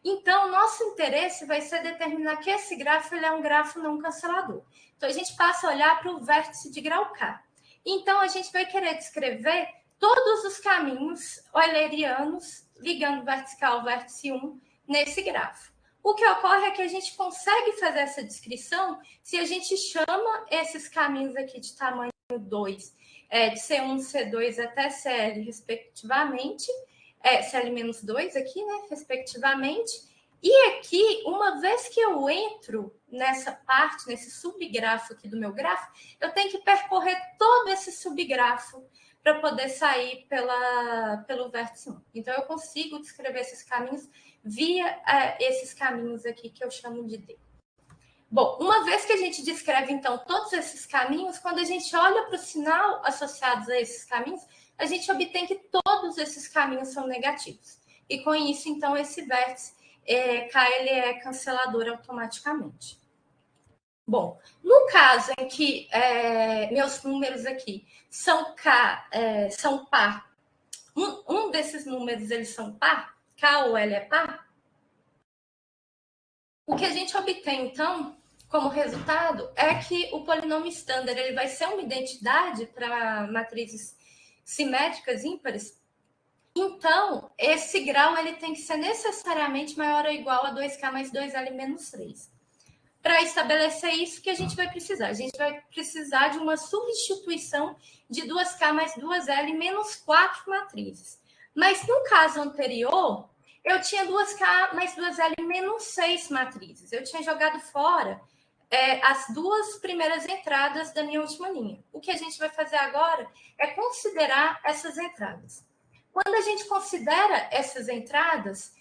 Então, nosso interesse vai ser determinar que esse grafo ele é um grafo não cancelador. Então, a gente passa a olhar para o vértice de grau K. Então, a gente vai querer descrever todos os caminhos eulerianos ligando o vértice K ao vértice 1 nesse grafo. O que ocorre é que a gente consegue fazer essa descrição se a gente chama esses caminhos aqui de tamanho 2, de C1, C2 até CL, respectivamente, CL-2 aqui, né, respectivamente. E aqui, uma vez que eu entro nessa parte, nesse subgrafo aqui do meu grafo, eu tenho que percorrer todo esse subgrafo para poder sair pelo vértice 1. Então, eu consigo descrever esses caminhos via esses caminhos aqui que eu chamo de D. Bom, uma vez que a gente descreve, então, todos esses caminhos, quando a gente olha para o sinal associados a esses caminhos, a gente obtém que todos esses caminhos são negativos. E com isso, então, esse vértice K ele é cancelador automaticamente. Bom, no caso em que meus números aqui são são par, um desses números eles são par, K ou L é par, O que a gente obtém, então, como resultado, é que o polinômio standard ele vai ser uma identidade para matrizes simétricas ímpares. Então, esse grau ele tem que ser necessariamente maior ou igual a 2k mais 2l menos 3. Para estabelecer isso, que a gente vai precisar? A gente vai precisar de uma substituição de 2k mais 2l menos 4 matrizes. Mas no caso anterior, eu tinha 2k mais 2l menos 6 matrizes. Eu tinha jogado fora as duas primeiras entradas da minha última linha. O que a gente vai fazer agora é considerar essas entradas. Quando a gente considera essas entradas,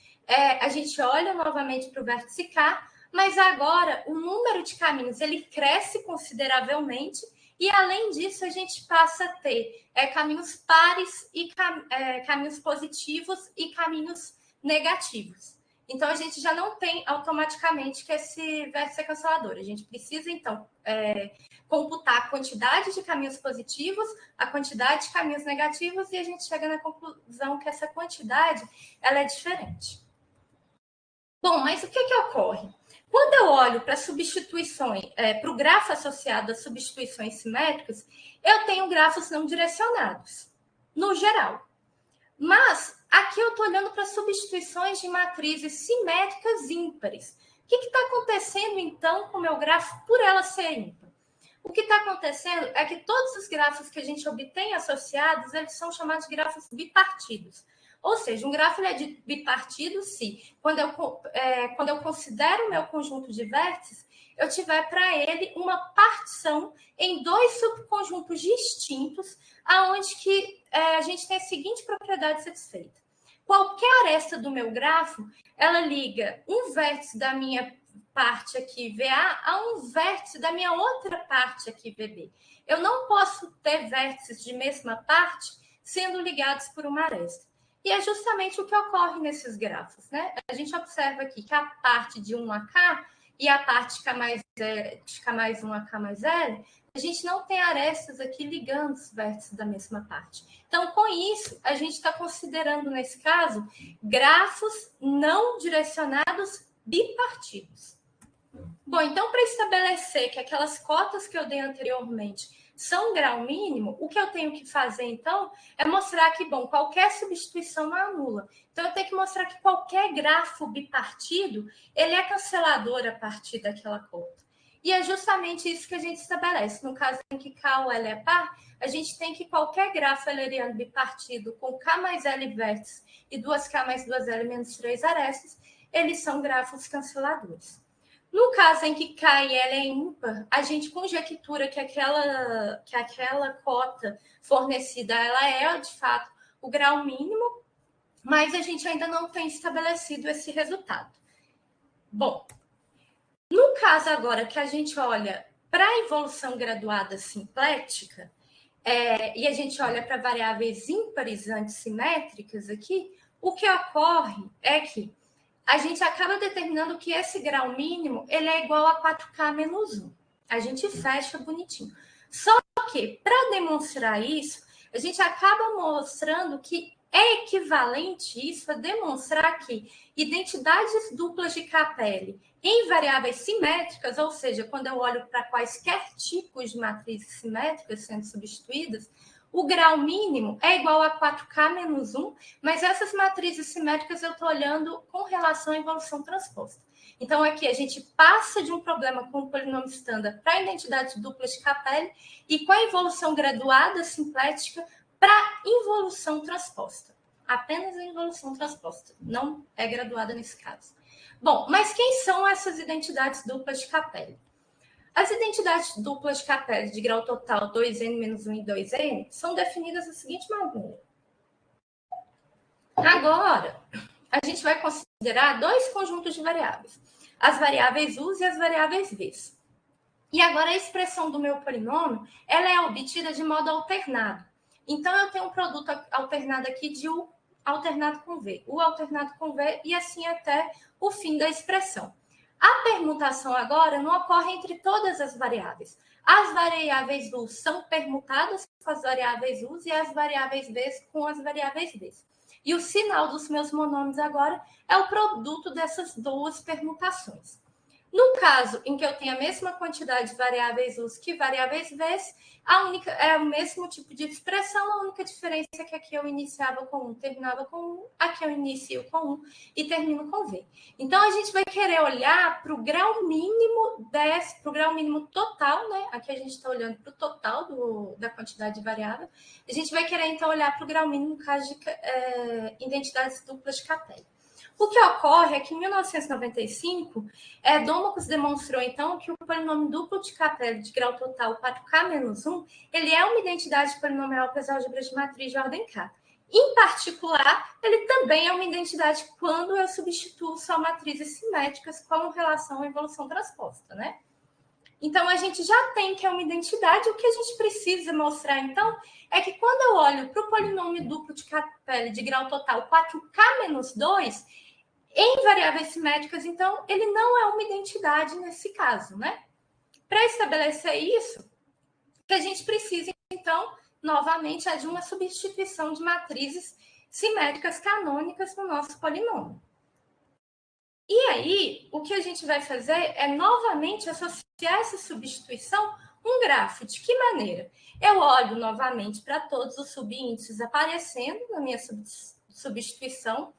a gente olha novamente para o vértice K, mas agora o número de caminhos ele cresce consideravelmente e, além disso, a gente passa a ter caminhos pares e caminhos positivos e caminhos negativos. Então, a gente já não tem automaticamente que esse vértice é cancelador. A gente precisa, então, computar a quantidade de caminhos positivos, a quantidade de caminhos negativos, e a gente chega na conclusão que essa quantidade ela é diferente. Bom, mas o que ocorre? Quando eu olho para substituições, para o grafo associado a substituições simétricas, eu tenho grafos não direcionados, no geral. Mas aqui eu estou olhando para substituições de matrizes simétricas ímpares. O que está acontecendo, então, com o meu grafo por ela ser ímpar? O que está acontecendo é que todos os grafos que a gente obtém associados, eles são chamados de grafos bipartidos. Ou seja, um grafo ele é de bipartido se, quando eu considero o meu conjunto de vértices, eu tiver para ele uma partição em dois subconjuntos distintos, aonde que a gente tem a seguinte propriedade satisfeita. Qualquer aresta do meu grafo, ela liga um vértice da minha parte aqui, VA, a um vértice da minha outra parte aqui, VB. Eu não posso ter vértices de mesma parte sendo ligados por uma aresta. E é justamente o que ocorre nesses grafos, né? A gente observa aqui que a parte de 1 a K e a parte de K mais 1 a K mais L, a gente não tem arestas aqui ligando os vértices da mesma parte. Então, com isso, a gente está considerando, nesse caso, grafos não direcionados bipartidos. Bom, então, para estabelecer que aquelas cotas que eu dei anteriormente são grau mínimo, o que eu tenho que fazer, então, é mostrar que, bom, qualquer substituição não anula. Então, eu tenho que mostrar que qualquer grafo bipartido, ele é cancelador a partir daquela cota. E é justamente isso que a gente estabelece. No caso em que K ou L é par, a gente tem que qualquer grafo euleriano bipartido com K mais L vértices e 2K mais 2L menos 3 arestas, eles são grafos canceladores. No caso em que K e L é ímpar, a gente conjectura que aquela cota fornecida ela é, de fato, o grau mínimo, mas a gente ainda não tem estabelecido esse resultado. Bom, no caso agora que a gente olha para a evolução graduada simplética, e a gente olha para variáveis ímpares antissimétricas aqui, o que ocorre é que a gente acaba determinando que esse grau mínimo ele é igual a 4K menos 1. A gente fecha bonitinho. Só que, para demonstrar isso, a gente acaba mostrando que é equivalente isso a demonstrar que identidades duplas de Capelli em variáveis simétricas, ou seja, quando eu olho para quaisquer tipos de matrizes simétricas sendo substituídas, o grau mínimo é igual a 4K menos 1, mas essas matrizes simétricas eu estou olhando com relação à evolução transposta. Então, aqui a gente passa de um problema com o polinômio standard para a identidade dupla de Capelli e com a evolução graduada simplética para involução transposta. Apenas a involução transposta, não é graduada nesse caso. Bom, mas quem são essas identidades duplas de Capelli? As identidades duplas de Capelli de grau total 2n menos 1 e 2n são definidas da seguinte maneira. Agora, a gente vai considerar dois conjuntos de variáveis, as variáveis u's e as variáveis v's. E agora a expressão do meu polinômio ela é obtida de modo alternado. Então, eu tenho um produto alternado aqui de U alternado com V, U alternado com V, e assim até o fim da expressão. A permutação agora não ocorre entre todas as variáveis. As variáveis U são permutadas com as variáveis U e as variáveis V com as variáveis V. E o sinal dos meus monômios agora é o produto dessas duas permutações. No caso em que eu tenho a mesma quantidade de variáveis us que variáveis v's, é o mesmo tipo de expressão, a única diferença é que aqui eu iniciava com 1, terminava com 1, aqui eu inicio com 1 e termino com v. Então, a gente vai querer olhar para o grau mínimo para o grau mínimo total, né? Aqui a gente está olhando para o total da quantidade de variável. A gente vai querer, então, olhar para o grau mínimo no caso de identidades duplas de Capelli. O que ocorre é que em 1995, Domokos demonstrou, então, que o polinômio duplo de Capelli de grau total 4K-1, ele é uma identidade polinomial para as álgebras de matriz de ordem K. Em particular, ele também é uma identidade quando eu substituo só matrizes simétricas com relação à evolução transposta, né? Então, a gente já tem que é uma identidade. O que a gente precisa mostrar, então, é que quando eu olho para o polinômio duplo de Capelli de grau total 4K-2, em variáveis simétricas, então, ele não é uma identidade nesse caso, né? Para estabelecer isso, o que a gente precisa, então, novamente, é de uma substituição de matrizes simétricas canônicas no nosso polinômio. E aí, o que a gente vai fazer é, novamente, associar essa substituição um grafo. De que maneira? Eu olho, novamente, para todos os subíndices aparecendo na minha substituição,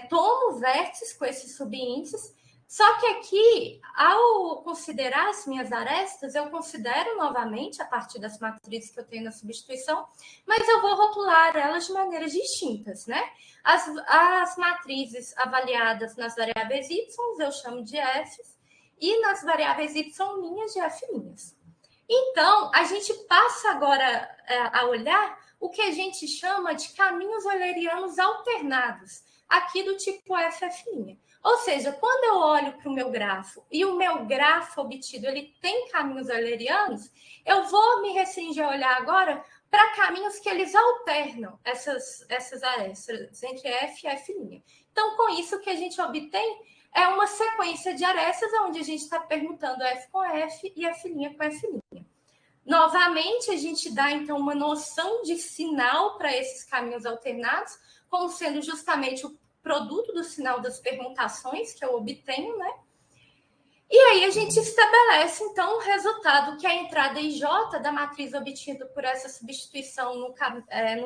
tomo vértices com esses subíndices, só que aqui, ao considerar as minhas arestas, eu considero novamente, a partir das matrizes que eu tenho na substituição, mas eu vou rotular elas de maneiras distintas, né? As matrizes avaliadas nas variáveis y, eu chamo de f's, e nas variáveis y' de f'. Então, a gente passa agora a olhar o que a gente chama de caminhos eulerianos alternados, aqui do tipo FF'. Ou seja, quando eu olho para o meu grafo e o meu grafo obtido ele tem caminhos eulerianos, eu vou me restringir a olhar agora para caminhos que eles alternam essas arestas entre F e F'. Então, com isso, o que a gente obtém é uma sequência de arestas onde a gente está perguntando F com F e F' com F'. Novamente, a gente dá, então, uma noção de sinal para esses caminhos alternados, como sendo justamente o produto do sinal das permutações que eu obtenho, né? E aí a gente estabelece, então, o resultado que a entrada IJ da matriz obtida por essa substituição no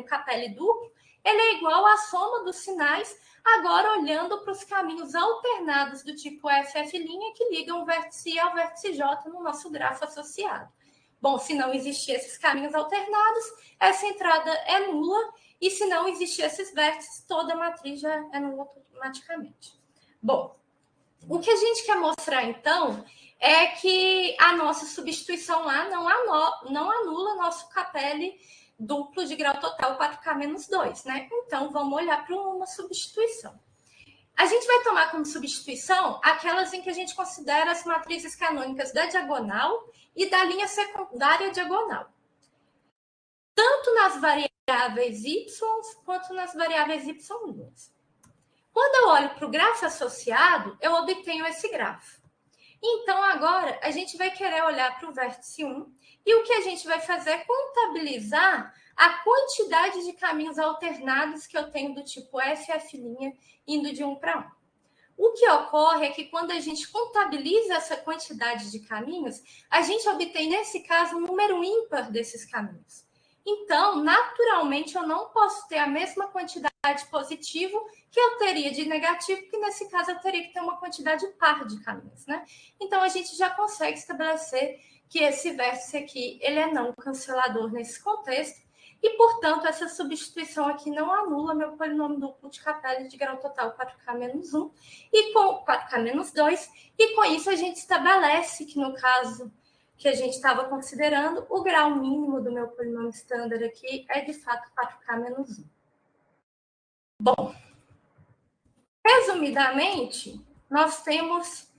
Capelli duplo, ele é igual à soma dos sinais, agora olhando para os caminhos alternados do tipo FF' que ligam o vértice I ao vértice J no nosso grafo associado. Bom, se não existir esses caminhos alternados, essa entrada é nula, e se não existir esses vértices, toda a matriz já é nula automaticamente. Bom, o que a gente quer mostrar, então, é que a nossa substituição lá não anula nosso Capelli duplo de grau total 4K-2, né? Então, vamos olhar para uma substituição. A gente vai tomar como substituição aquelas em que a gente considera as matrizes canônicas da diagonal e da linha secundária diagonal. Tanto nas variáveis y quanto nas variáveis y'. Quando eu olho para o grafo associado, eu obtenho esse grafo. Então, agora, a gente vai querer olhar para o vértice 1 e o que a gente vai fazer é contabilizar a quantidade de caminhos alternados que eu tenho do tipo FF' indo de 1 para 1. O que ocorre é que quando a gente contabiliza essa quantidade de caminhos, a gente obtém, nesse caso, um número ímpar desses caminhos. Então, naturalmente, eu não posso ter a mesma quantidade de positivo que eu teria de negativo, porque nesse caso eu teria que ter uma quantidade par de caminhos, né? Então, a gente já consegue estabelecer que esse vértice aqui, ele é não cancelador nesse contexto, e, portanto, essa substituição aqui não anula meu polinômio duplo de Capelli de grau total 4K-1 e com 4K-2, e com isso a gente estabelece que, no caso que a gente estava considerando, o grau mínimo do meu polinômio estándar aqui é, de fato, 4K-1. Bom, resumidamente, nós temos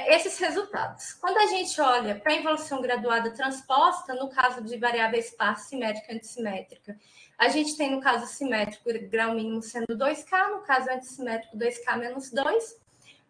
esses resultados. Quando a gente olha para a evolução graduada transposta, no caso de variáveis par, simétrica e antissimétrica, a gente tem, no caso simétrico, o grau mínimo sendo 2K, no caso antissimétrico, 2K-2.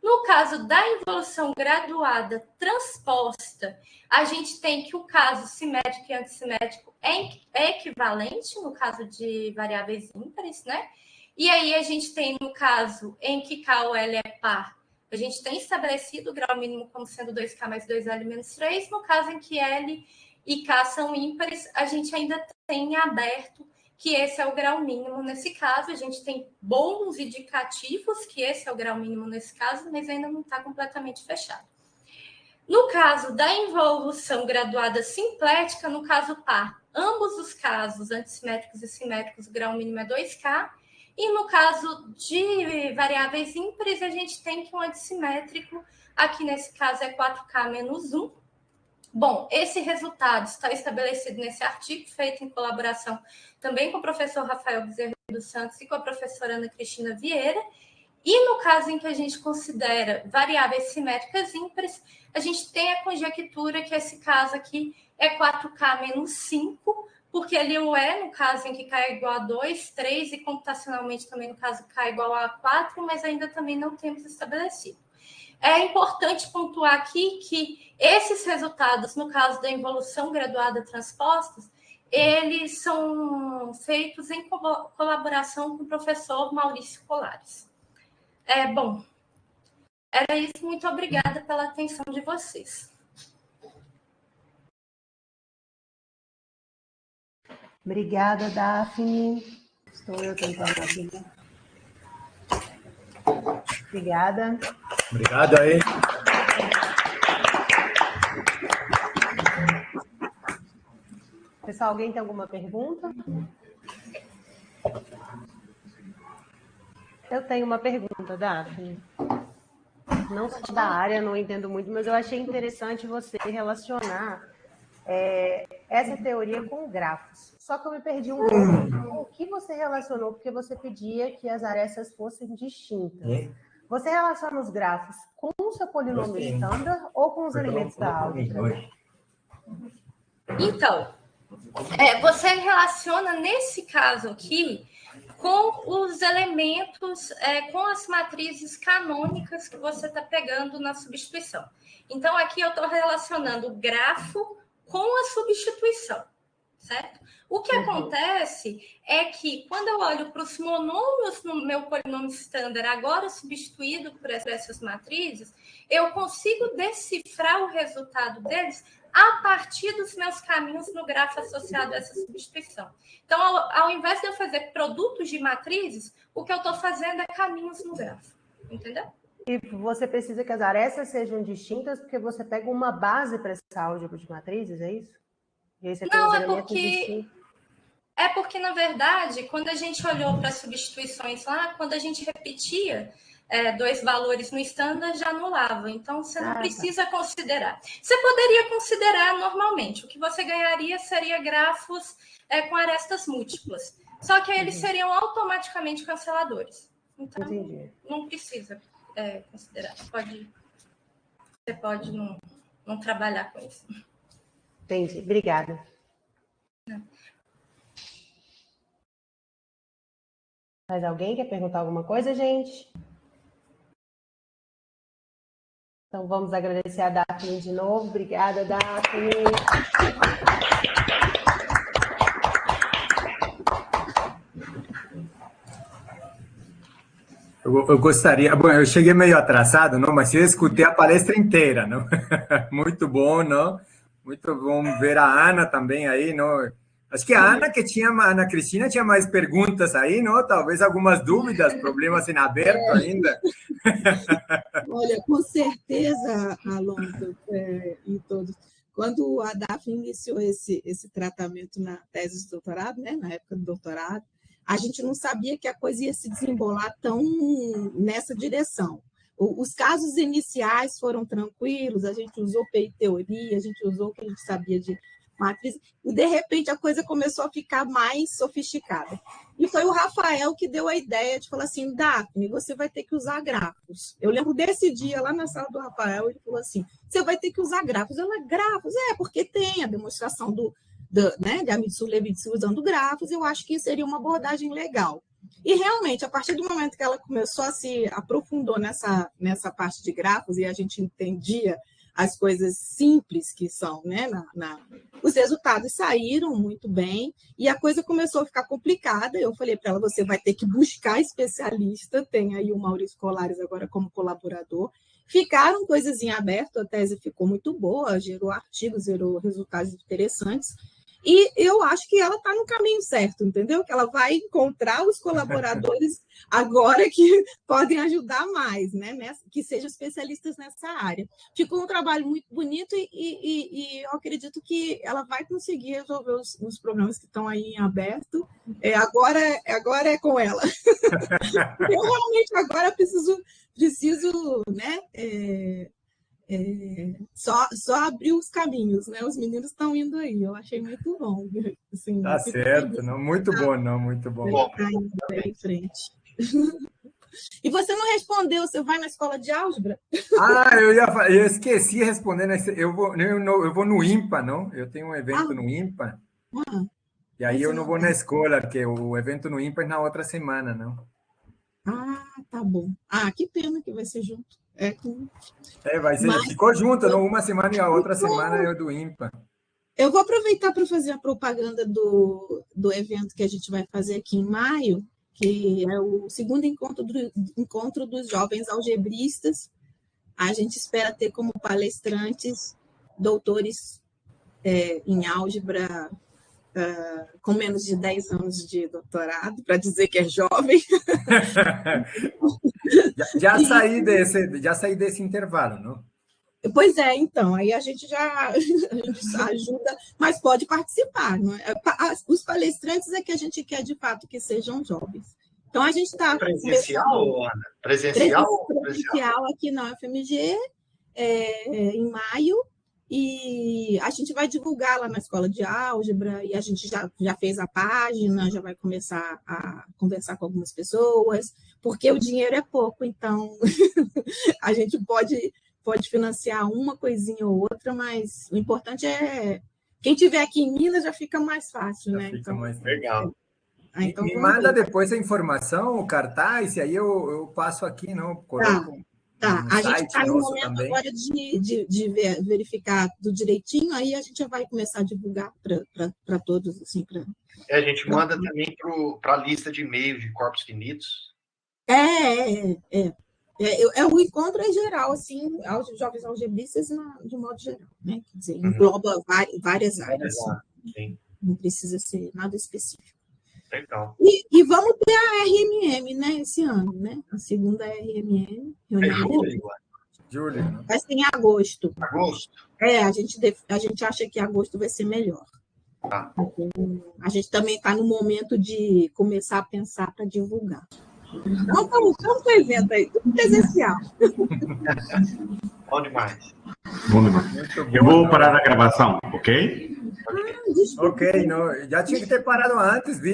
No caso da evolução graduada transposta, a gente tem que o caso simétrico e antissimétrico é equivalente, no caso de variáveis ímpares, né? E aí a gente tem, no caso em que K ou L é par, a gente tem estabelecido o grau mínimo como sendo 2K mais 2L menos 3. No caso em que L e K são ímpares, a gente ainda tem aberto que esse é o grau mínimo nesse caso. A gente tem bons indicativos que esse é o grau mínimo nesse caso, mas ainda não está completamente fechado. No caso da involução graduada simplética, no caso par, ambos os casos, antissimétricos e simétricos, o grau mínimo é 2K. E no caso de variáveis ímpares, a gente tem que um antissimétrico, aqui nesse caso é 4K menos 1. Bom, esse resultado está estabelecido nesse artigo, feito em colaboração também com o professor Rafael Bezerra dos Santos e com a professora Ana Cristina Vieira. E no caso em que a gente considera variáveis simétricas ímpares, a gente tem a conjectura que esse caso aqui é 4K menos 5, porque ali o E, no caso em que K é igual a 2, 3, e computacionalmente também no caso K é igual a 4, mas ainda também não temos estabelecido. É importante pontuar aqui que esses resultados, no caso da involução graduada transpostos, eles são feitos em colaboração com o professor Maurício Colares. Bom, era isso. Muito obrigada pela atenção de vocês. Obrigada, Daphne. Estou eu tentando abrir. Obrigada. Obrigado aí. Pessoal, alguém tem alguma pergunta? Eu tenho uma pergunta, Daphne. Não sou da área, não entendo muito, mas eu achei interessante você relacionar essa teoria com grafos. Só que eu me perdi um pouco. O que você relacionou? Porque você pedia que as arestas fossem distintas. Você relaciona os grafos com o seu polinômio estándar ou com os elementos da álgebra? Então, você relaciona, nesse caso aqui, com os elementos, com as matrizes canônicas que você está pegando na substituição. Então, aqui eu estou relacionando o grafo com a substituição, certo? O que acontece é que, quando eu olho para os monômios no meu polinômio estándar, agora substituído por essas matrizes, eu consigo decifrar o resultado deles a partir dos meus caminhos no grafo associado a essa substituição. Então, ao invés de eu fazer produtos de matrizes, o que eu estou fazendo é caminhos no grafo. Entendeu? E você precisa que as arestas sejam distintas porque você pega uma base para essa álgebra de matrizes, é isso? E aí você tem Não, os elementos distintos. É porque, na verdade, quando a gente olhou para as substituições lá, quando a gente repetia dois valores no estándar, já anulava. Então, você não precisa considerar. Você poderia considerar normalmente. O que você ganharia seria grafos com arestas múltiplas. Só que aí eles seriam automaticamente canceladores. Então, não precisa considerar. Você pode não trabalhar com isso. Entendi. Obrigada. Mais alguém quer perguntar alguma coisa, gente? Então, vamos agradecer a Daphne de novo. Obrigada, Daphne. Eu gostaria... Bom, eu cheguei meio atrasado, não? Mas eu escutei a palestra inteira, não? Muito bom, não? Muito bom ver a Ana também aí, não? Acho que a Ana Cristina tinha mais perguntas aí, não? Talvez algumas dúvidas, problemas em aberto ainda. Olha, com certeza, Alonso, e todos. Quando a Daphne iniciou esse tratamento na tese de doutorado, né, na época do doutorado, a gente não sabia que a coisa ia se desembolar tão nessa direção. Os casos iniciais foram tranquilos, a gente usou PI-teoria, a gente usou o que a gente sabia de matriz, e de repente a coisa começou a ficar mais sofisticada. E foi o Rafael que deu a ideia de falar assim, Daphne, você vai ter que usar grafos. Eu lembro desse dia lá na sala do Rafael, ele falou assim, você vai ter que usar grafos. Ela, grafos? Porque tem a demonstração de Amitsu Levitsu usando grafos, eu acho que seria uma abordagem legal. E realmente, a partir do momento que ela começou a se aprofundou nessa parte de grafos, e a gente entendia as coisas simples que são, né? Os resultados saíram muito bem e a coisa começou a ficar complicada. Eu falei para ela, você vai ter que buscar especialista, tem aí o Maurício Colares agora como colaborador. Ficaram coisas em aberto, a tese ficou muito boa, gerou artigos, gerou resultados interessantes. E eu acho que ela está no caminho certo, entendeu? Que ela vai encontrar os colaboradores agora que podem ajudar mais, né? Que sejam especialistas nessa área. Ficou um trabalho muito bonito e eu acredito que ela vai conseguir resolver os problemas que estão aí em aberto. Agora é com ela. Eu realmente agora preciso né? Só abrir os caminhos, né? Os meninos estão indo aí, eu achei muito bom. Assim, tá certo, não, muito bom, não, muito bom. Tá indo aí em frente. E você não respondeu, você vai na escola de álgebra? Eu esqueci de responder, eu vou no IMPA, não? Eu tenho um evento no IMPA, e aí eu não vou na escola, porque o evento no IMPA é na outra semana, não? Tá bom. Que pena que vai ser junto. Vai ser, ficou junto, não? Uma semana e a outra semana é o do IMPA. Eu vou aproveitar para fazer a propaganda do evento que a gente vai fazer aqui em maio, que é o segundo encontro dos jovens algebristas. A gente espera ter como palestrantes doutores em álgebra com menos de 10 anos de doutorado, para dizer que é jovem. já saí desse intervalo, não? Pois é, então, aí a gente ajuda, mas pode participar. Não é? Os palestrantes é que a gente quer, de fato, que sejam jovens. Então, a gente está... Presencial, Ana? Presencial aqui na UFMG, em maio, e a gente vai divulgar lá na escola de álgebra, e a gente já fez a página, já vai começar a conversar com algumas pessoas, porque o dinheiro é pouco, então a gente pode financiar uma coisinha ou outra, mas o importante é... Quem tiver aqui em Minas já fica mais fácil, né? Fica então, mais legal. Então, me manda depois a informação, o cartaz, e aí eu passo aqui, não? Coloco a gente está no momento também agora de verificar tudo direitinho, aí a gente já vai começar a divulgar para todos. Assim, a gente manda também para a lista de e-mail de corpos finitos. O encontro é geral, assim, aos jovens algebristas de modo geral, né? Quer dizer, engloba várias áreas. Sim. Não precisa ser nada específico. Legal. E vamos ter a RMM, né, esse ano, né? A segunda RMM. Julho, né? Vai ser em agosto. Agosto? A gente acha que agosto vai ser melhor. Tá. A gente também está no momento de começar a pensar para divulgar. Então, vamos para o evento aí, tudo presencial. Bom demais. Eu vou parar a gravação, ok? Ok, não, já tinha que ter parado antes, viu?